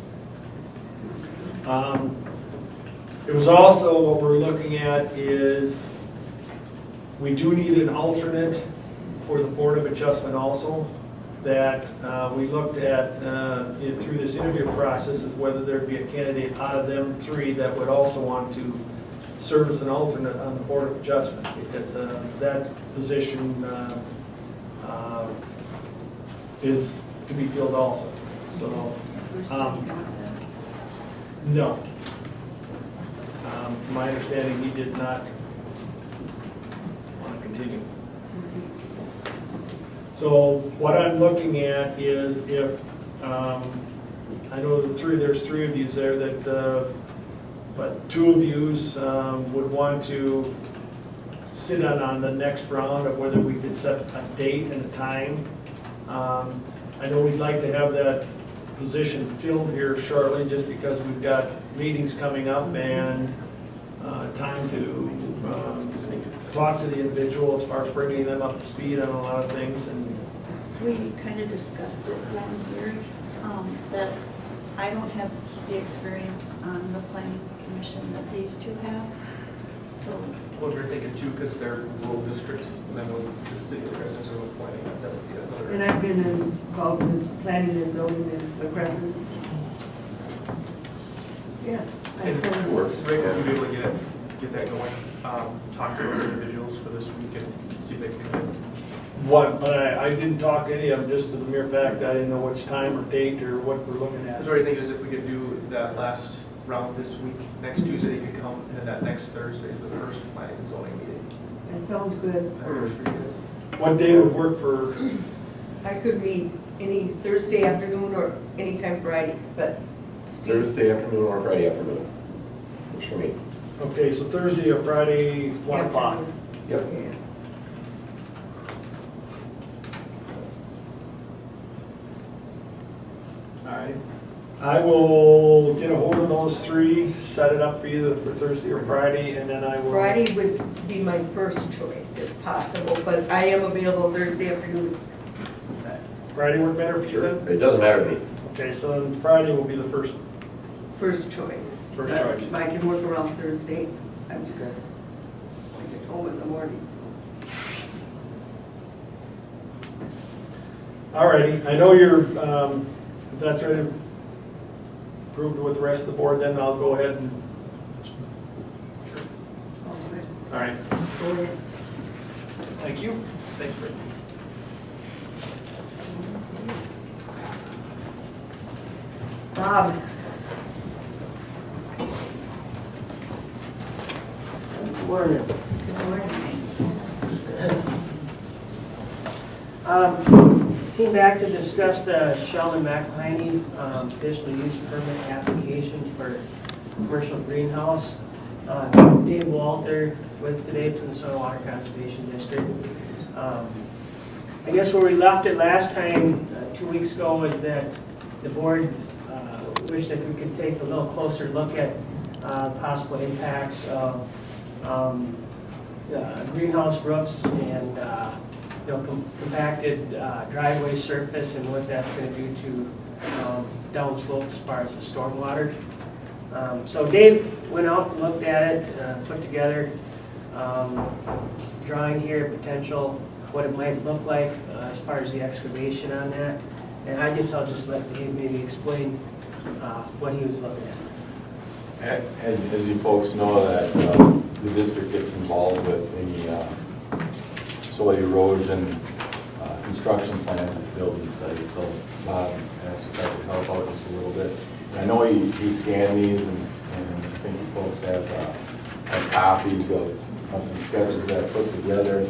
It was also, what we're looking at is, we do need an alternate for the Board of Adjustment also, that we looked at through this interview process, is whether there'd be a candidate out of them 3 that would also want to serve as an alternate on the Board of Adjustment, because that position is to be filled also. So, Bruce, do you want that? no. From my understanding, he did not want to continue. So what I'm looking at is if, I know there's 3 of you there that, but 2 of you would want to sit on the next round of whether we could set a date and a time. I know we'd like to have that position filled here shortly, just because we've got meetings coming up and time to talk to the individual as far as bringing them up to speed on a lot of things. And We kind of discussed it down here, that I don't have the experience on the planning commission that these 2 have, so. Well, you're thinking too, because they're rural districts, and then the city of residents are appointing, that would be another. And I've been involved with planning and zoning in the Crescent. Yeah. It works. Rick, would you be able to get that going? Talk to those individuals for this week and see if they can come in. but I didn't talk to any of them, just to the mere fact that I didn't know which time or date or what we're looking I at. was already thinking is if we could do that last round this week, next Tuesday they could come, and then that next Thursday is the first planning and zoning meeting. That sounds good. That works for you guys? What day would work for, I could meet any Thursday afternoon or anytime Friday, but Steve, Thursday afternoon or Friday afternoon. Works for me. okay, so Thursday or Friday, 1 o'clock. Yep. yeah. All right. I will get a hold of those 3, set it up for either for Thursday or Friday, and then I will. Friday would be my first choice if possible, but I am available Thursday afternoon. Friday work better for you then? It doesn't matter to me. Okay, so then Friday will be the first choice. choice. I can work around Thursday. I'm just, Okay. I get home in the mornings. All righty, I know you're, if that's ready, approved with the rest of the board, then I'll go ahead and, all right. Go ahead. Thank you. Thanks, Rick. Bob. Good morning. Good morning. Came back to discuss the Sheldon McElhiney conditional use permit application for commercial greenhouse. Dave Walter with today from the Soil and Water Conservation District. I guess where we left it last time, 2 weeks ago, was that the board wished that we could take a little closer look at possible impacts of greenhouse roofs and compacted driveway surface and what that's going to do to downslope as far as the stormwater. So Dave went out and looked at it, put together drawing here, potential, what it might look like as far as the excavation on that. And I guess I'll just let Dave maybe explain what he was looking at. As you folks know, that the district gets involved with any soil erosion construction plan at the building site. So Bob asked if I could help out just a little bit. And I know he scanned these, and I think you folks have copies of some sketches that I put together.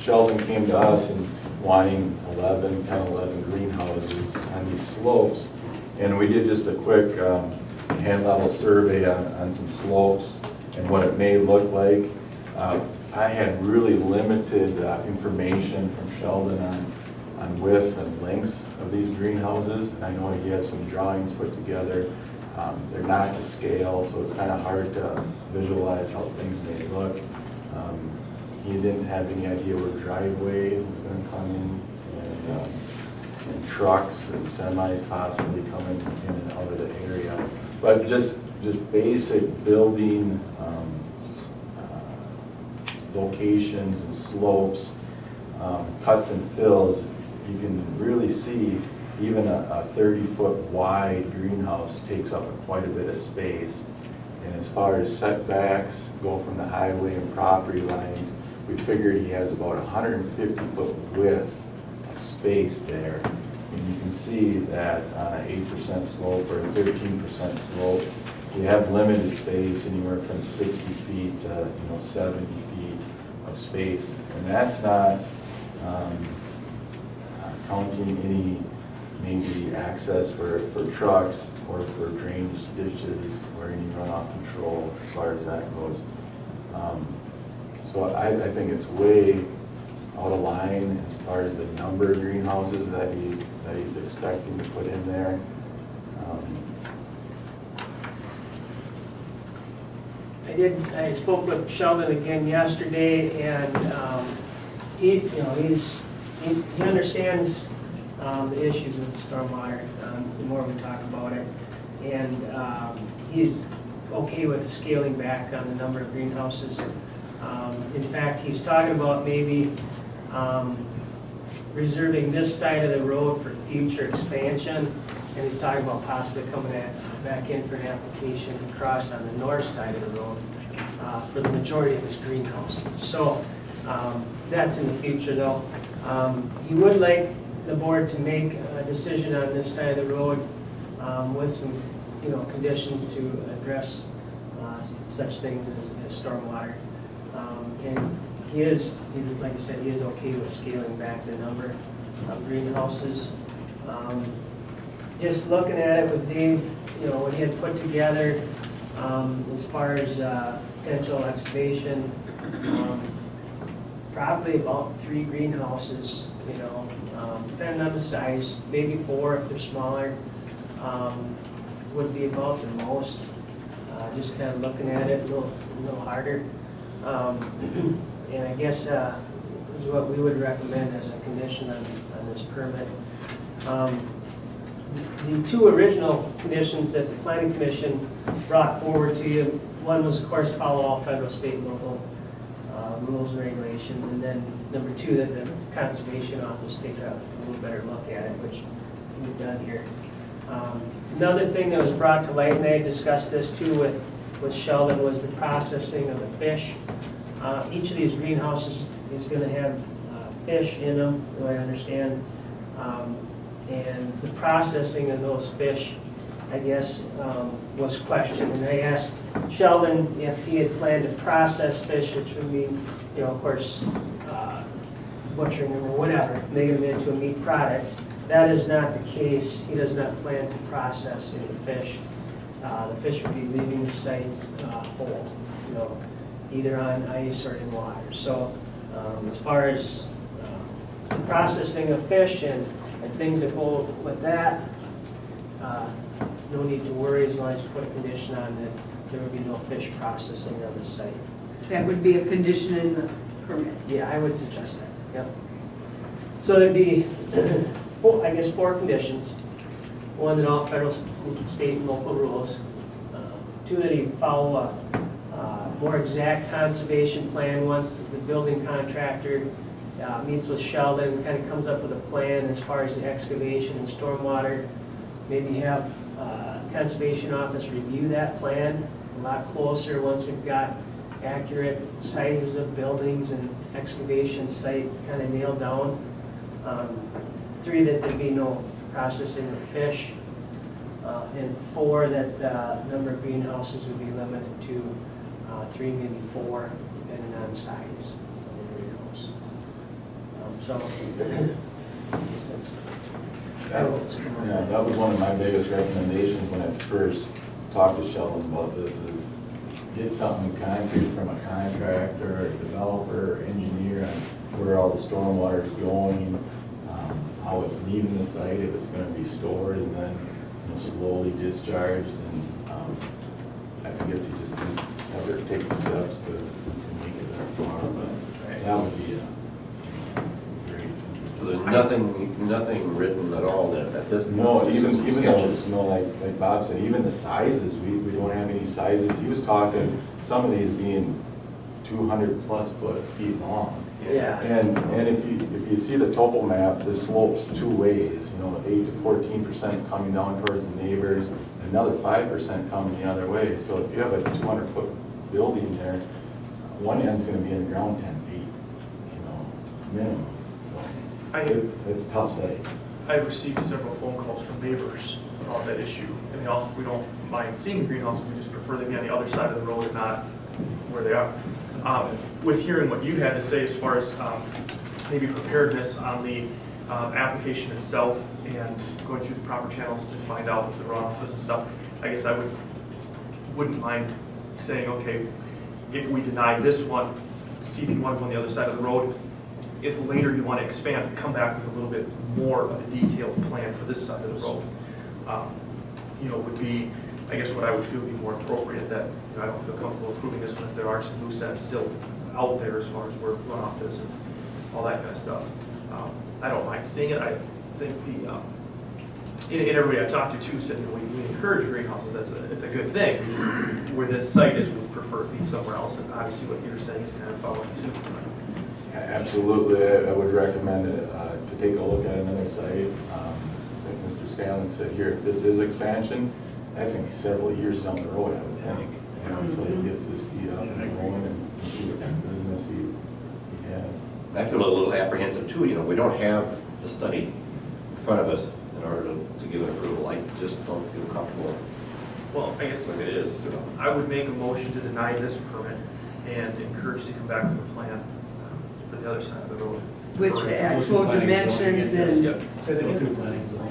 Sheldon came to us and wanting 10, 11 greenhouses on these slopes. And we did just a quick hand level survey on some slopes and what it may look like. I had really limited information from Sheldon on width and lengths of these greenhouses. I know he had some drawings put together. They're not to scale, so it's kind of hard to visualize how things may look. He didn't have any idea where driveway was going to come in, and trucks and semis possibly coming in and out of the area. But just basic building locations and slopes, cuts and fills, you can really see even a 30-foot wide greenhouse takes up quite a bit of space. And as far as setbacks go from the highway and property lines, we figured he has about 150-foot width of space there. And you can see that on an 8% slope or a 13% slope, we have limited space anywhere from 60 feet to 70 feet of space. And that's not counting any maybe access for trucks or for drainage ditches or any runoff control as far as that goes. So I think it's way out of line as far as the number of greenhouses that he's expecting to put in there. I spoke with Sheldon again yesterday, and he understands the issues with stormwater. The more we talk about it, and he's okay with scaling back on the number of greenhouses. In fact, he's talking about maybe reserving this side of the road for future expansion, and he's talking about possibly coming back in for an application across on the north side of the road for the majority of his greenhouse. So that's in the future, though. He would like the board to make a decision on this side of the road with some, conditions to address such things as stormwater. And he is, like I said, he is okay with scaling back the number of greenhouses. Just looking at it with Dave, what he had put together as far as potential excavation, probably about 3 greenhouses, depending on the size, maybe 4 if they're smaller, would be about the most. Just kind of looking at it a little harder. And I guess is what we would recommend as a condition on this permit. The 2 original conditions that the Planning Commission brought forward to you, one was, of course, follow all federal, state, and local rules and regulations, and then number 2, that the Conservation Office take a little better look at it, which we've done here. Another thing that was brought to light, and I discussed this too with Sheldon, was the processing of the fish. Each of these greenhouses is going to have fish in them, do I understand? And the processing of those fish, I guess, was questioned. And I asked Sheldon if he had planned to process fish, which would mean, of course, butchering them or whatever, making them into a meat product. That is not the case. He does not plan to process any fish. The fish would be leaving the sites whole, you know, either on ice or in water. So as far as the processing of fish and things that go with that, no need to worry as long as you put a condition on that there would be no fish processing on the site. That would be a condition in the permit. Yeah, I would suggest that, yep. So there'd be, I guess, 4 conditions. One, that all federal, state, and local rules. 2, that you follow a more exact conservation plan once the building contractor meets with Sheldon, kind of comes up with a plan as far as the excavation and stormwater. Maybe have Conservation Office review that plan a lot closer once we've got accurate sizes of buildings and excavation site kind of nailed down. 3, that there'd be no processing of fish. And 4, that number of greenhouses would be limited to 3, maybe 4, depending on size of the greenhouse. Yeah, that was one of my biggest recommendations when I first talked to Sheldon about this, is get something concrete from a contractor, a developer, or engineer on where all the stormwater is going, how it's leaving the site, if it's going to be stored and then slowly discharged. And I guess you just didn't ever take the steps to make it that far, but that would be great. So there's nothing written at all then at this point? No, even sketches. though, like Bob said, even the sizes, we don't have any sizes. He was talking, some of these being 200+ feet long. Yeah. And if you see the topo map, this slopes 2 ways, 8 to 14% coming down towards the neighbors, and another 5% coming the other way. So if you have a 200-foot building there, one end's gonna be in the ground 10 feet, minimum. So it's a tough site. I've received several phone calls from neighbors about that issue. And also, we don't mind seeing greenhouses, we just prefer them to be on the other side of the road and not where they are. With hearing what you had to say as far as maybe preparedness on the application itself and going through the proper channels to find out what the runoff is and stuff, I guess I wouldn't mind saying, okay, if we deny this one, see if you want to go on the other side of the road. If later you want to expand, come back with a little bit more of a detailed plan for this side of the road. Would be, I guess, what I would feel would be more appropriate, that I don't feel comfortable approving this one if there are some loose ends still out there as far as where runoff is and all that kind of stuff. I don't mind seeing it. I think and everybody I talked to too said, we encourage greenhouses. It's a good thing. We just, where this site is, we prefer it be somewhere else. And obviously, what you're saying is kind of following suit. Absolutely, I would recommend to take a look at another site. Like Mr. Scanlan said here, if this is expansion, that's going to be several years down the road, I would think, until he gets his feet up and going and see what kind of business he has. I feel a little apprehensive too, we don't have the study in front of us in order to give an approval. I just don't feel comfortable. Well, I guess Like it is, I would make a motion to deny this permit and encourage to come back with a plan for the other side of the road. With the actual dimensions and,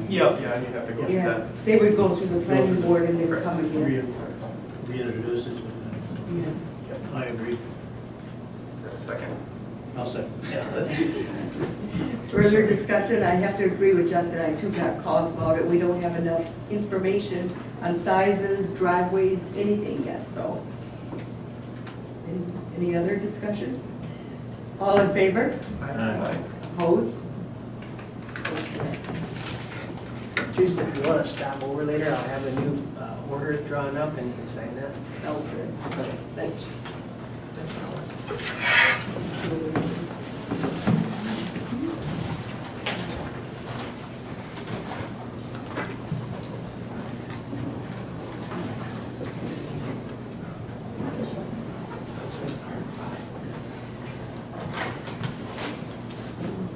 Yep. Yeah, and you have to go through yeah, that. they would go through the planning board and then come again. Reintroduce it. Yes. I agree. Is that a second? I'll second. Further discussion, I have to agree with Justin, I too got calls about it. We don't have enough information on sizes, driveways, anything yet, so. Any other discussion? All in favor? Aye. Opposed? Teresa, if you want to stop over later, I'll have a new order drawn up and you can sign that. Sounds good. Okay, thanks.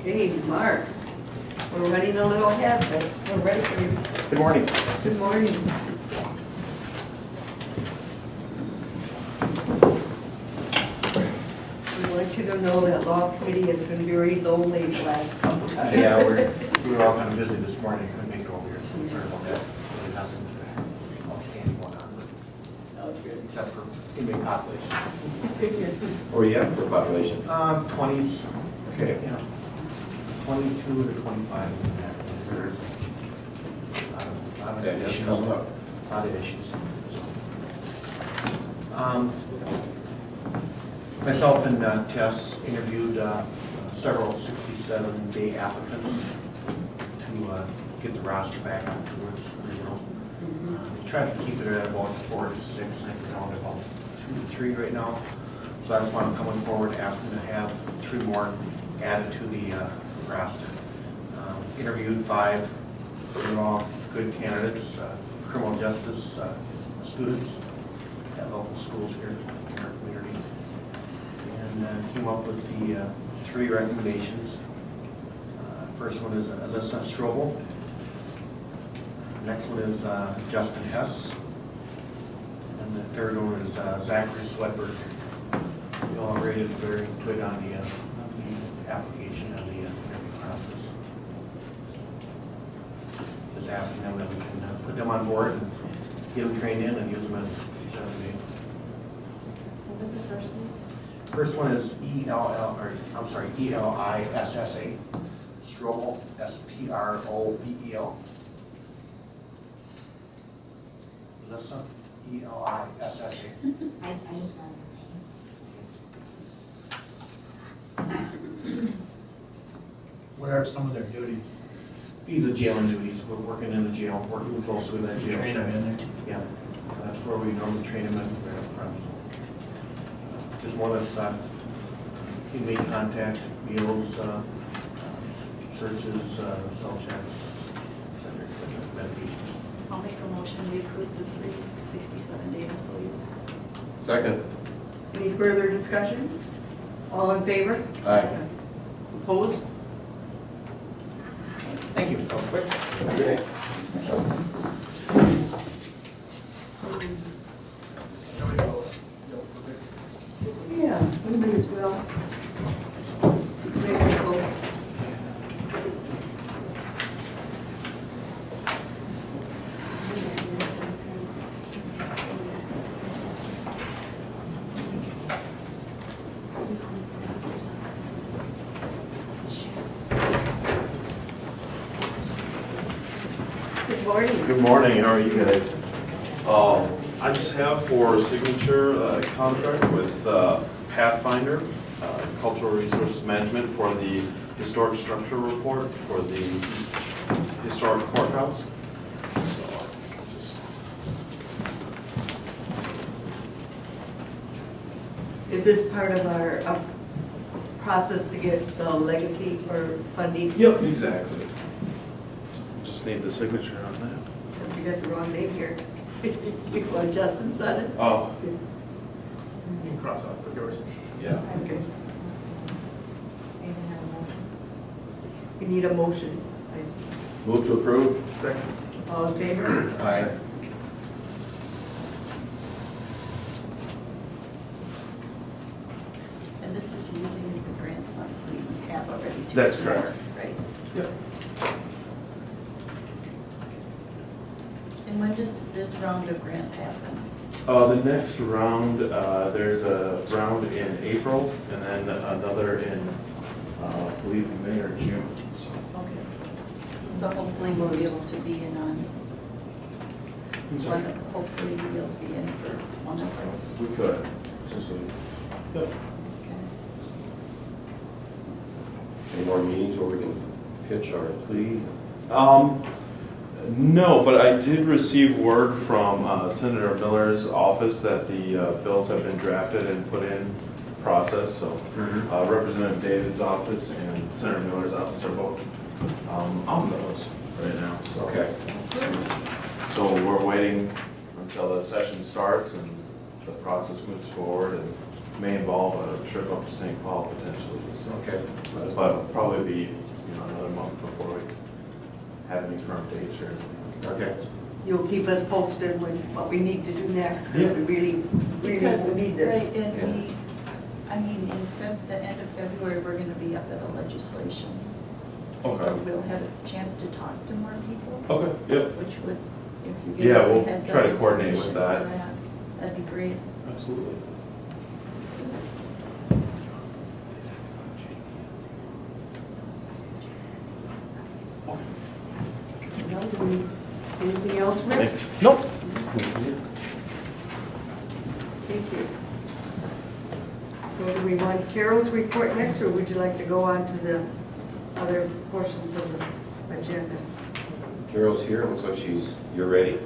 Okay, Mark, we're running a little ahead, but we're ready for you. Good morning. Good morning. Would you like want you to know that law committee has been very lonely the last couple of times. Yeah, we were all kind of busy this morning, couldn't make it over here, so sorry about that. Really nothing outstanding going on, Sounds good. except for inmate population. Or you have for population? 20s, Okay. you know, 22 to 25. There's a lot of That issues. just coming up. A lot of issues. Myself and Tess interviewed several 67-day applicants to get the roster back up to its original. We tried to keep it at about 4 to 6, I think we're down to about 2 to 3 right now. So that's why I'm coming forward asking to have 3 more added to the roster. Interviewed 5, they were all good candidates, criminal justice students at local schools here in our community. And came up with the 3 recommendations. First one is Alyssa Strobel. Next one is Justin Hess. And the third one is Zachary Sledberg. We all rated very good on the application and the interview process. Just asking them that we can put them on board and get them trained in and use them as a 67-day. What was the first one? First one is Elissa Strobel, Strobel. Alyssa, Elissa. I just wanted What are some of their duties? These are jailing duties. We're working in the jail, working closely with that jail. Train them in there. Yeah, that's where we normally train them right up front. Just want us inmate contact, meals, searches, cell checks, et cetera, medications. I'll make a motion to approve the 3 67-day employees. Second. Any further discussion? All in favor? Aye. Opposed? Thank you. That was quick. Okay. Yeah, we may as well. Nice and close. Good morning. Good morning, how are you guys? I just have for signature a contract with Pathfinder, Cultural Resource Management for the historic structure report for the historic courthouse. So, just Is this part of our process to get the legacy for funding? Yep, exactly. So, just need the signature on that. You got the wrong name here. You want Justin Sutton? Oh, You can cross off with yours. yeah. Okay. We need a motion. Move to approve? Second. All in favor? Aye. And this is using the grant funds we have already. taken That's care of, correct. Right. Yep. And when does this round of grants happen? The next round, there's a round in April and then another in, I believe, May or June. So, Okay. So hopefully we'll be able to be in on, hopefully we'll be in for one of those. we could. Just so- Yep. Okay. Any more meetings where we can pitch our plea? No, but I did receive word from Senator Miller's office that the bills have been drafted and put in process. So Representative David's office and Senator Miller's office are both on those right now. So. Okay. So we're waiting until the session starts and the process moves forward and may involve a trip up to St. Paul potentially. So. Okay. But it'll probably be another month before we have any firm dates or anything. Okay. You'll keep us posted with what we need to do next, because we really Because, need this. right, and I mean, the end of February, we're gonna be up at a legislation. Okay. We'll have a chance to talk to more people, Okay, yep, which would, if you give Yeah, us a we'll heads up. try to coordinate with information for that. That'd be great. absolutely. Well, do we- Anything else, Rick? Thanks. Nope. Thank you. So do we want Carol's report next, or would you like to go on to the other portions of the agenda? Carol's here, looks like you're ready.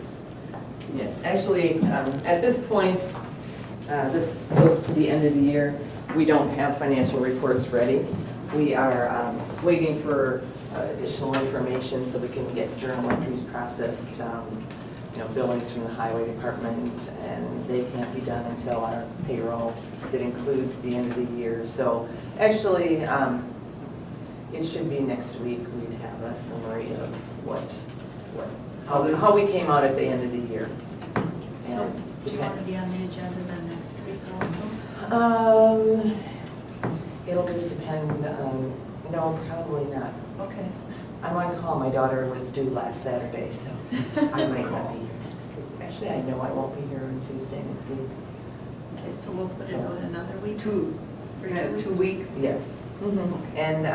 Yes, actually, at this point, this goes to the end of the year, we don't have financial reports ready. We are waiting for additional information so we can get journal entries processed, billings from the highway department, and they can't be done until our payroll that includes the end of the year. So actually, it should be next week, we'd have a summary of how we came out at the end of the year. So, And do you want to be on the agenda then next week also? It'll just depend, no, probably not. Okay. I'm on call, my daughter was due last Saturday, so I might not be here next week. Actually, I know I won't be here on Tuesday next week. Okay, so we'll put it on another week? We have 2 weeks? Yes. And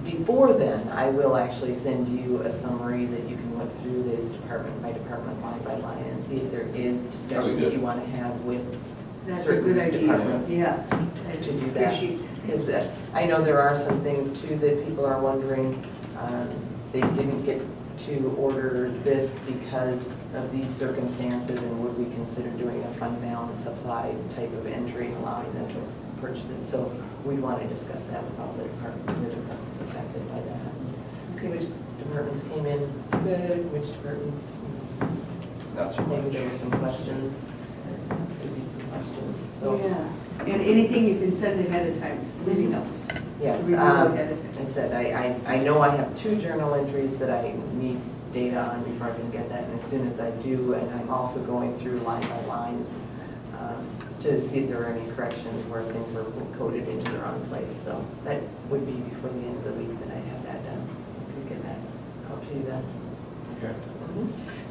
before then, I will actually send you a summary that you can look through that is department by department, line by line, and see if there is discussion that you want to have with That's a certain good idea, departments. yes. To do that. Appreciate- Is that, I know there are some things too that people are wondering, they didn't get to order this because of these circumstances, and would we consider doing a fund balance supply type of entry and allowing them to purchase it? So we want to discuss that with all the departments affected by that. See which departments came in good, which departments, Not so maybe much. there were some questions. Could be some questions, so. Yeah, and anything you can send ahead of time, really helps. Yes, Review ahead of time. I said, I know I have 2 journal entries that I need data on before I can get that, and as soon as I do, and I'm also going through line by line to see if there are any corrections where things were coded into the wrong place. So that would be before the end of the week that I have that done. Could get that out to you then. Okay.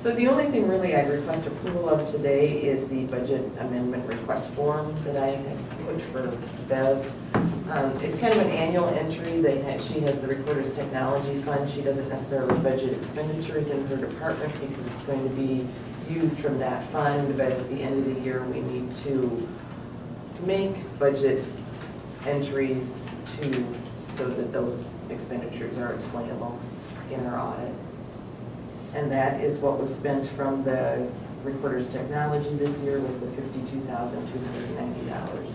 So the only thing really I'd request approval of today is the budget amendment request form that I had put for Bev. It's kind of an annual entry. She has the Recorder's Technology Fund. She doesn't necessarily budget expenditures in her department because it's going to be used from that fund, but at the end of the year, we need to make budget entries so that those expenditures are explainable in our audit. And that is what was spent from the Recorder's Technology this year was the $52,290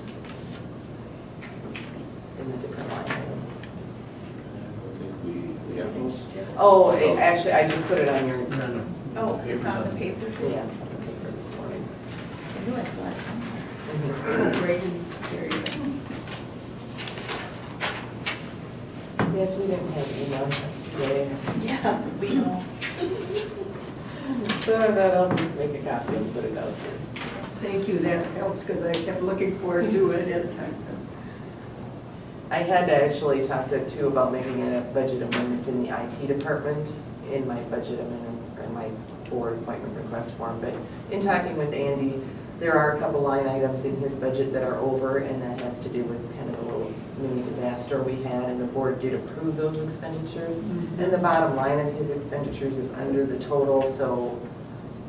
in the different line items. I think we have those. Oh, actually, I just put it on your, Oh, it's on the paper? yeah, on the paper this morning. I knew I saw it somewhere. Mhm. Great, there you go. Yes, we didn't have email yesterday. Yeah, we know. So I thought I'll just make a copy and put it out there. Thank you, that helps, because I kept looking forward to it at a time, so. I had to actually talk to two about making a budget amendment in the IT department in my budget amendment, or my board appointment request form. But in talking with Andy, there are a couple line items in his budget that are over, and that has to do with kind of a little mini disaster we had, and the board did approve those expenditures. And the bottom line of his expenditures is under the total, so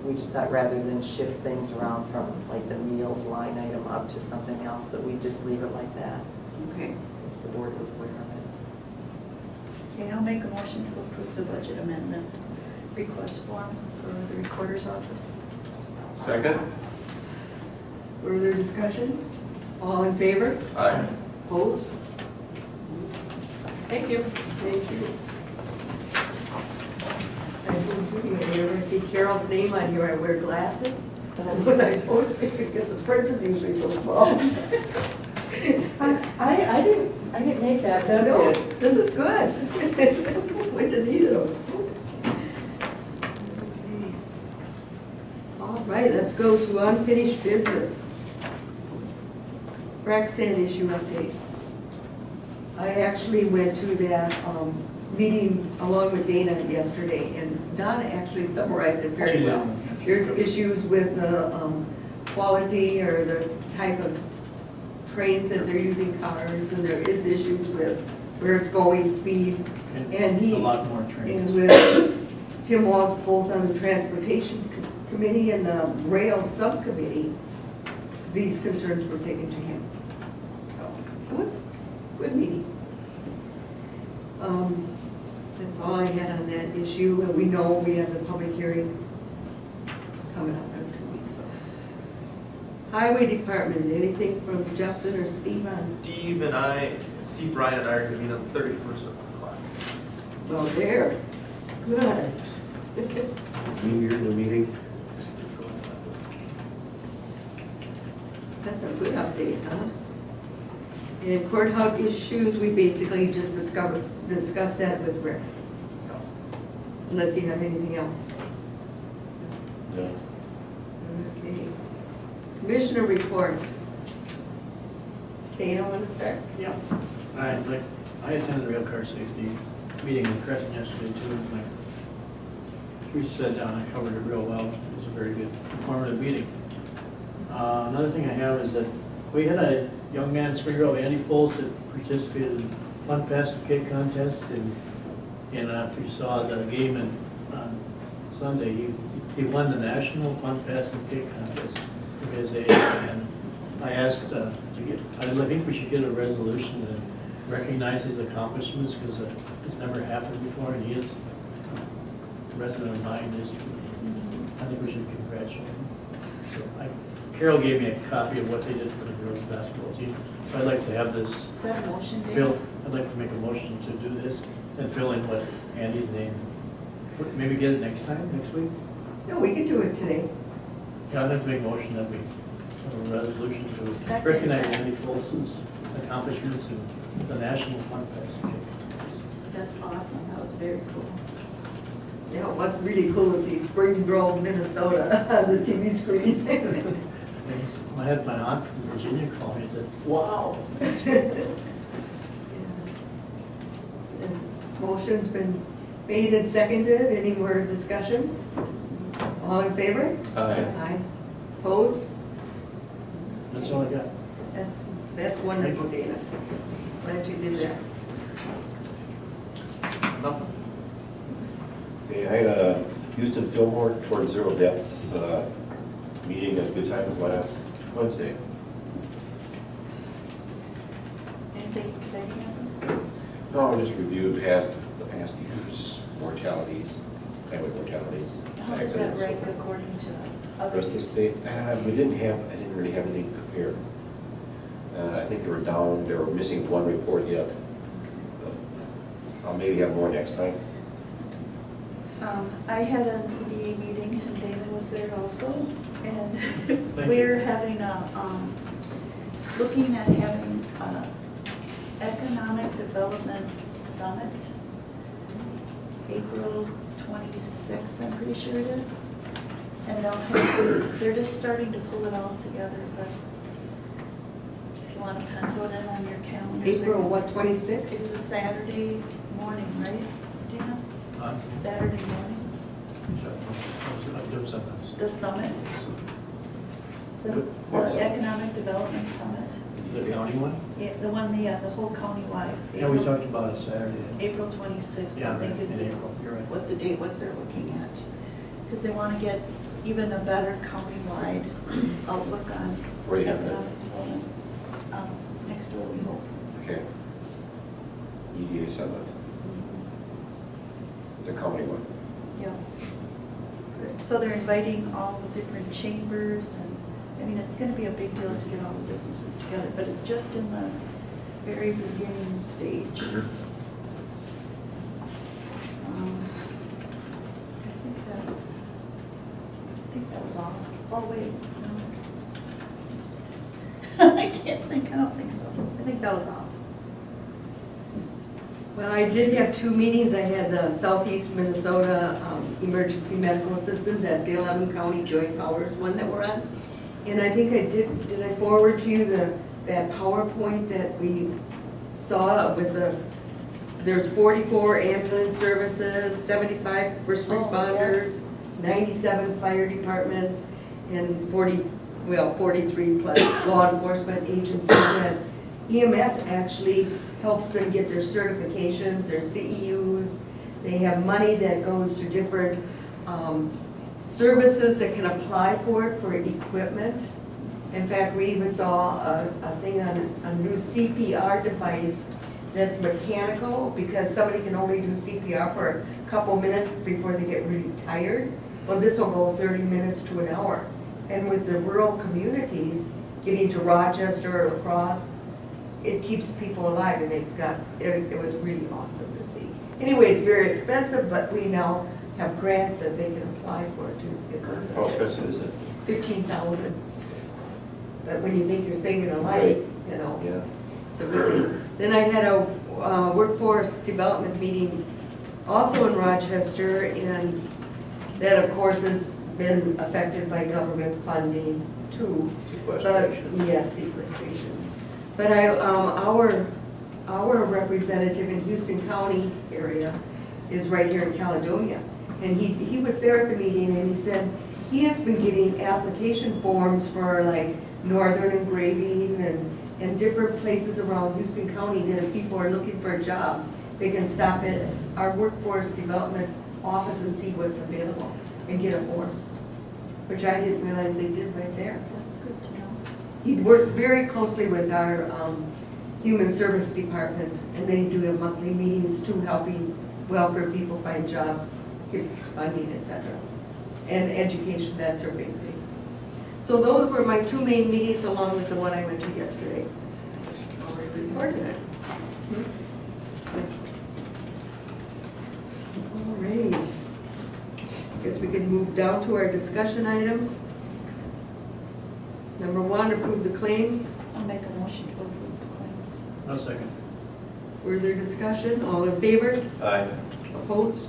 we just thought rather than shift things around from like the meals line item up to something else, that we just leave it like that, Okay. since the board was aware of it. Okay, I'll make a motion to approve the budget amendment request form for the recorder's office. Second? Further discussion? All in favor? Aye. Opposed? Thank you. Thank you. Whenever I see Carol's name on here, I wear glasses. But I don't, because the print is usually so small. I didn't make that, Bev No, did. this is good. Went to need them. All right, let's go to unfinished business. Frac sand issue updates. I actually went to that meeting along with Dana yesterday, and Donna actually summarized it very well. There's issues with the quality or the type of trains that they're using, cars, and there is issues with where it's going, speed. And he, A lot more trains. and with Tim Walls, both on the Transportation Committee and the Rail Subcommittee, these concerns were taken to him. So it was a good meeting. That's all I had on that issue. And we know we have the public hearing coming up in 2 weeks. So. Highway Department, anything from Justin or Steve on? Steve, Brian, and I are going to meet on the 31st of the clock. Well, there. Good. You're in the meeting? That's a good update, huh? And courthouse issues, we basically just discussed that with Rick. So, unless you have anything else. No. Okay. Commissioner reports. Okay, you don't want to start? Yeah. I attended the rail car safety meeting in Crescent yesterday too. We sat down, I covered it real well. It was a very good, informative meeting. Another thing I have is that we had a young man in Spring Grove, Andy Foles, that participated in punt, pass, and kick contest, and after you saw the game on Sunday, he won the national punt, pass, and kick contest for his age. And I asked I think we should get a resolution that recognizes accomplishments, because it's never happened before, and he is a resident of my district. I think we should congratulate him. So Carol gave me a copy of what they did for the girls' basketball team, so I'd like to have this. Is that a motion, Dave? I'd like to make a motion to do this and fill in what Andy's name. Maybe get it next week? No, we can do it today. Yeah, I'd like to make a motion that we have a resolution to Second. recognize Andy Folson's accomplishments in the national punt pass. That's awesome. That was very cool. Yeah, what's really cool is see Spring Grove, Minnesota on the TV screen. I had my aunt from Virginia call me and said, wow. Motion's been made and seconded. Any more discussion? All in favor? Aye. Aye. Opposed? That's all I got. That's wonderful, Dana. Glad you did that. Okay, I had a Houston Fillmore Toward Zero Deaths meeting at Good Times last Wednesday. Anything exciting happen? No, I just reviewed the past year's mortalities, highway mortalities, How did that accidents. rank according to other Rest of the years? state, I didn't really have anything prepared. I think they were missing one report yet. But I'll maybe have more next time. I had an EDA meeting and Dana was there also, and Thank we're having looking at having an economic development summit, April 26th, I'm pretty sure it is. And they're just starting to pull it all together, but if you want to pencil it in on your calendars. April what, 26th? It's a Saturday morning, right, Dana? Saturday morning, the summit, the What's that? economic development summit. The county one? Yeah, the whole county-wide. Yeah, we talked about it Saturday. April 26th, Yeah, I think is in April, you're right. what the date was they're looking at. Because they want to get even a better county-wide outlook on Where you have that? economic development. Next door, we hope. Okay. EDA summit. It's a county one. Yeah. So they're inviting all the different chambers, and, I mean, it's gonna be a big deal to get all the businesses together, but it's just in the very beginning stage. I think that was all. Oh, wait, no. I can't think, I don't think so. I think that was all. Well, I did have two meetings. I had the Southeast Minnesota Emergency Medical Assistant, that's the 11 County Joint Powers one that we're on. And I think did I forward to you the that PowerPoint that we saw with there's 44 ambulance services, 75 first responders, 97 fire departments, and 43 plus law enforcement agencies. And EMS actually helps them get their certifications, their CEUs. They have money that goes to different services that can apply for it, for equipment. In fact, we even saw a thing on a new CPR device that's mechanical, because somebody can only do CPR for a couple minutes before they get really tired. Well, this will go 30 minutes to an hour. And with the rural communities, getting to Rochester or La Crosse, it keeps people alive, and they've got, it was really awesome to see. Anyway, it's very expensive, but we now have grants that they can apply for too. It's How expensive is it? $15,000. But when you think you're saving a life, you know. Yeah. So really, then I had a workforce development meeting also in Rochester, and that of course has been affected by government funding too. Sequestration. But, yeah, sequestration. But our representative in Houston County area is right here in Caledonia. And he was there at the meeting, and he said he has been getting application forms for like Northern Engraving and different places around Houston County that if people are looking for a job, they can stop at our workforce development office and see what's available and get a form, which I didn't realize they did right there. That's good to know. He works very closely with our Human Service Department, and they do monthly meetings too, helping welfare people find jobs, get funding, etc. And education, that's our big thing. So those were my two main meetings, along with the one I went to yesterday. Already reported it. All right. Guess we can move down to our discussion items. Number one, approve the claims. I'll make a motion to approve the claims. A second. Further discussion, all in favor? Aye. Opposed?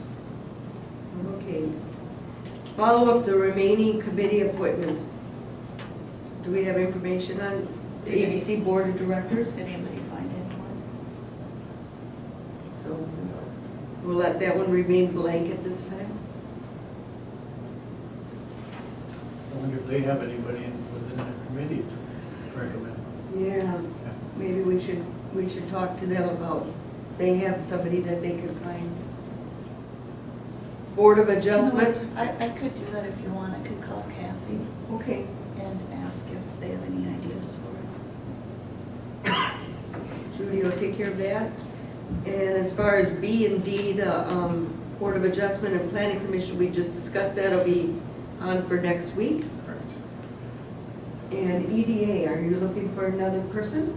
Okay. Follow up the remaining committee appointments. Do we have information on the ABC Board of Directors? Did anybody find anyone? So we'll let that one remain blank at this time. I wonder if they have anybody within the committee to recommend. Yeah, maybe we should talk to them about, they have somebody that they could find. Board of Adjustment? You know, I could do that if you want. I could call Kathy Okay. and ask if they have any ideas for it. Judy will take care of that. And as far as B and D, the Board of Adjustment and Planning Commission, we just discussed that, will be on for next week. Correct. And EDA, are you looking for another person?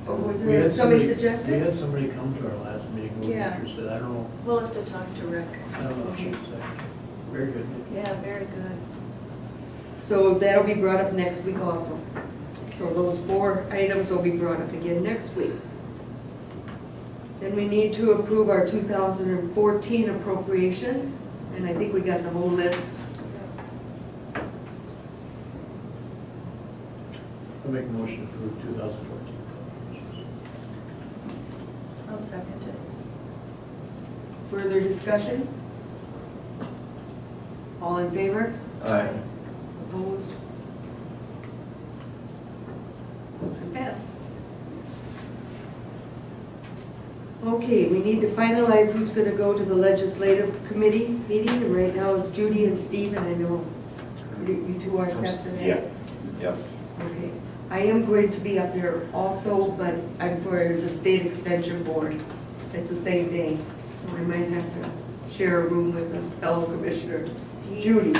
Or was We there had somebody We suggested? had somebody come to our last meeting who was Yeah. interested. I don't know. We'll have to talk to Rick. I don't know if she was very good. Yeah, very good. So that'll be brought up next week also. So those 4 items will be brought up again next week. Then we need to approve our 2014 appropriations, and I think we got the whole list. I'll make a motion to approve 2014. I'll second it. Further discussion? All in favor? Aye. Opposed? Motion passed. Okay, we need to finalize who's going to go to the Legislative Committee meeting, and right now it's Judy and Steve, and I know you two are set for that. Yeah. Yep. Okay. I am going to be up there also, but I'm for the State Extension Board. It's the same day, so I might have to share a room with a fellow commissioner, Judy.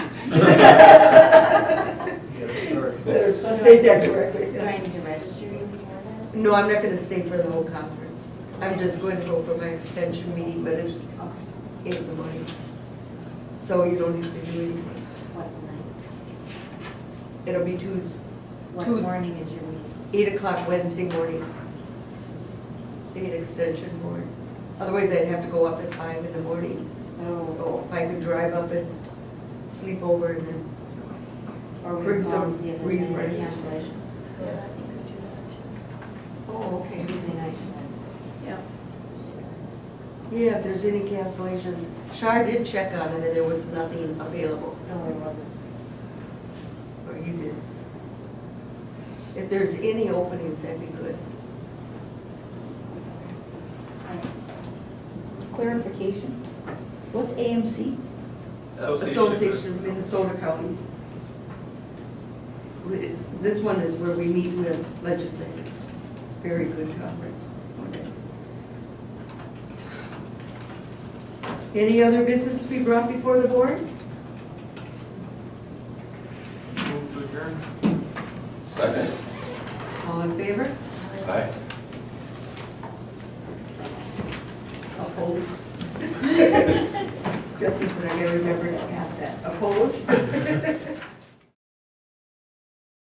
Better say that correctly. Do I need to register you for that? No, I'm not going to stay for the whole conference. I'm just going to go for my extension meeting, but it's 8 in the morning. So you don't have to do anything. What night? It'll be Tuesday. What morning is your meeting? 8 o'clock Wednesday morning. State Extension Board. Otherwise, I'd have to go up at 5 in the morning. So if I could drive up and sleep over and then Or we bring can call some and see if there's any read-writes or cancellations. Yeah, you could do that too. Oh, okay. Tuesday night. Yeah. Yeah, if there's any cancellations. Shar did check on it and there was nothing available. No, there wasn't. Or you did. If there's any openings, that'd be good. Clarification. What's AMC? Association of Minnesota Counties. This one is where we meet with legislators. It's a very good conference. Any other business to be brought before the board? Move to adjourn. Second. All in favor? Aye.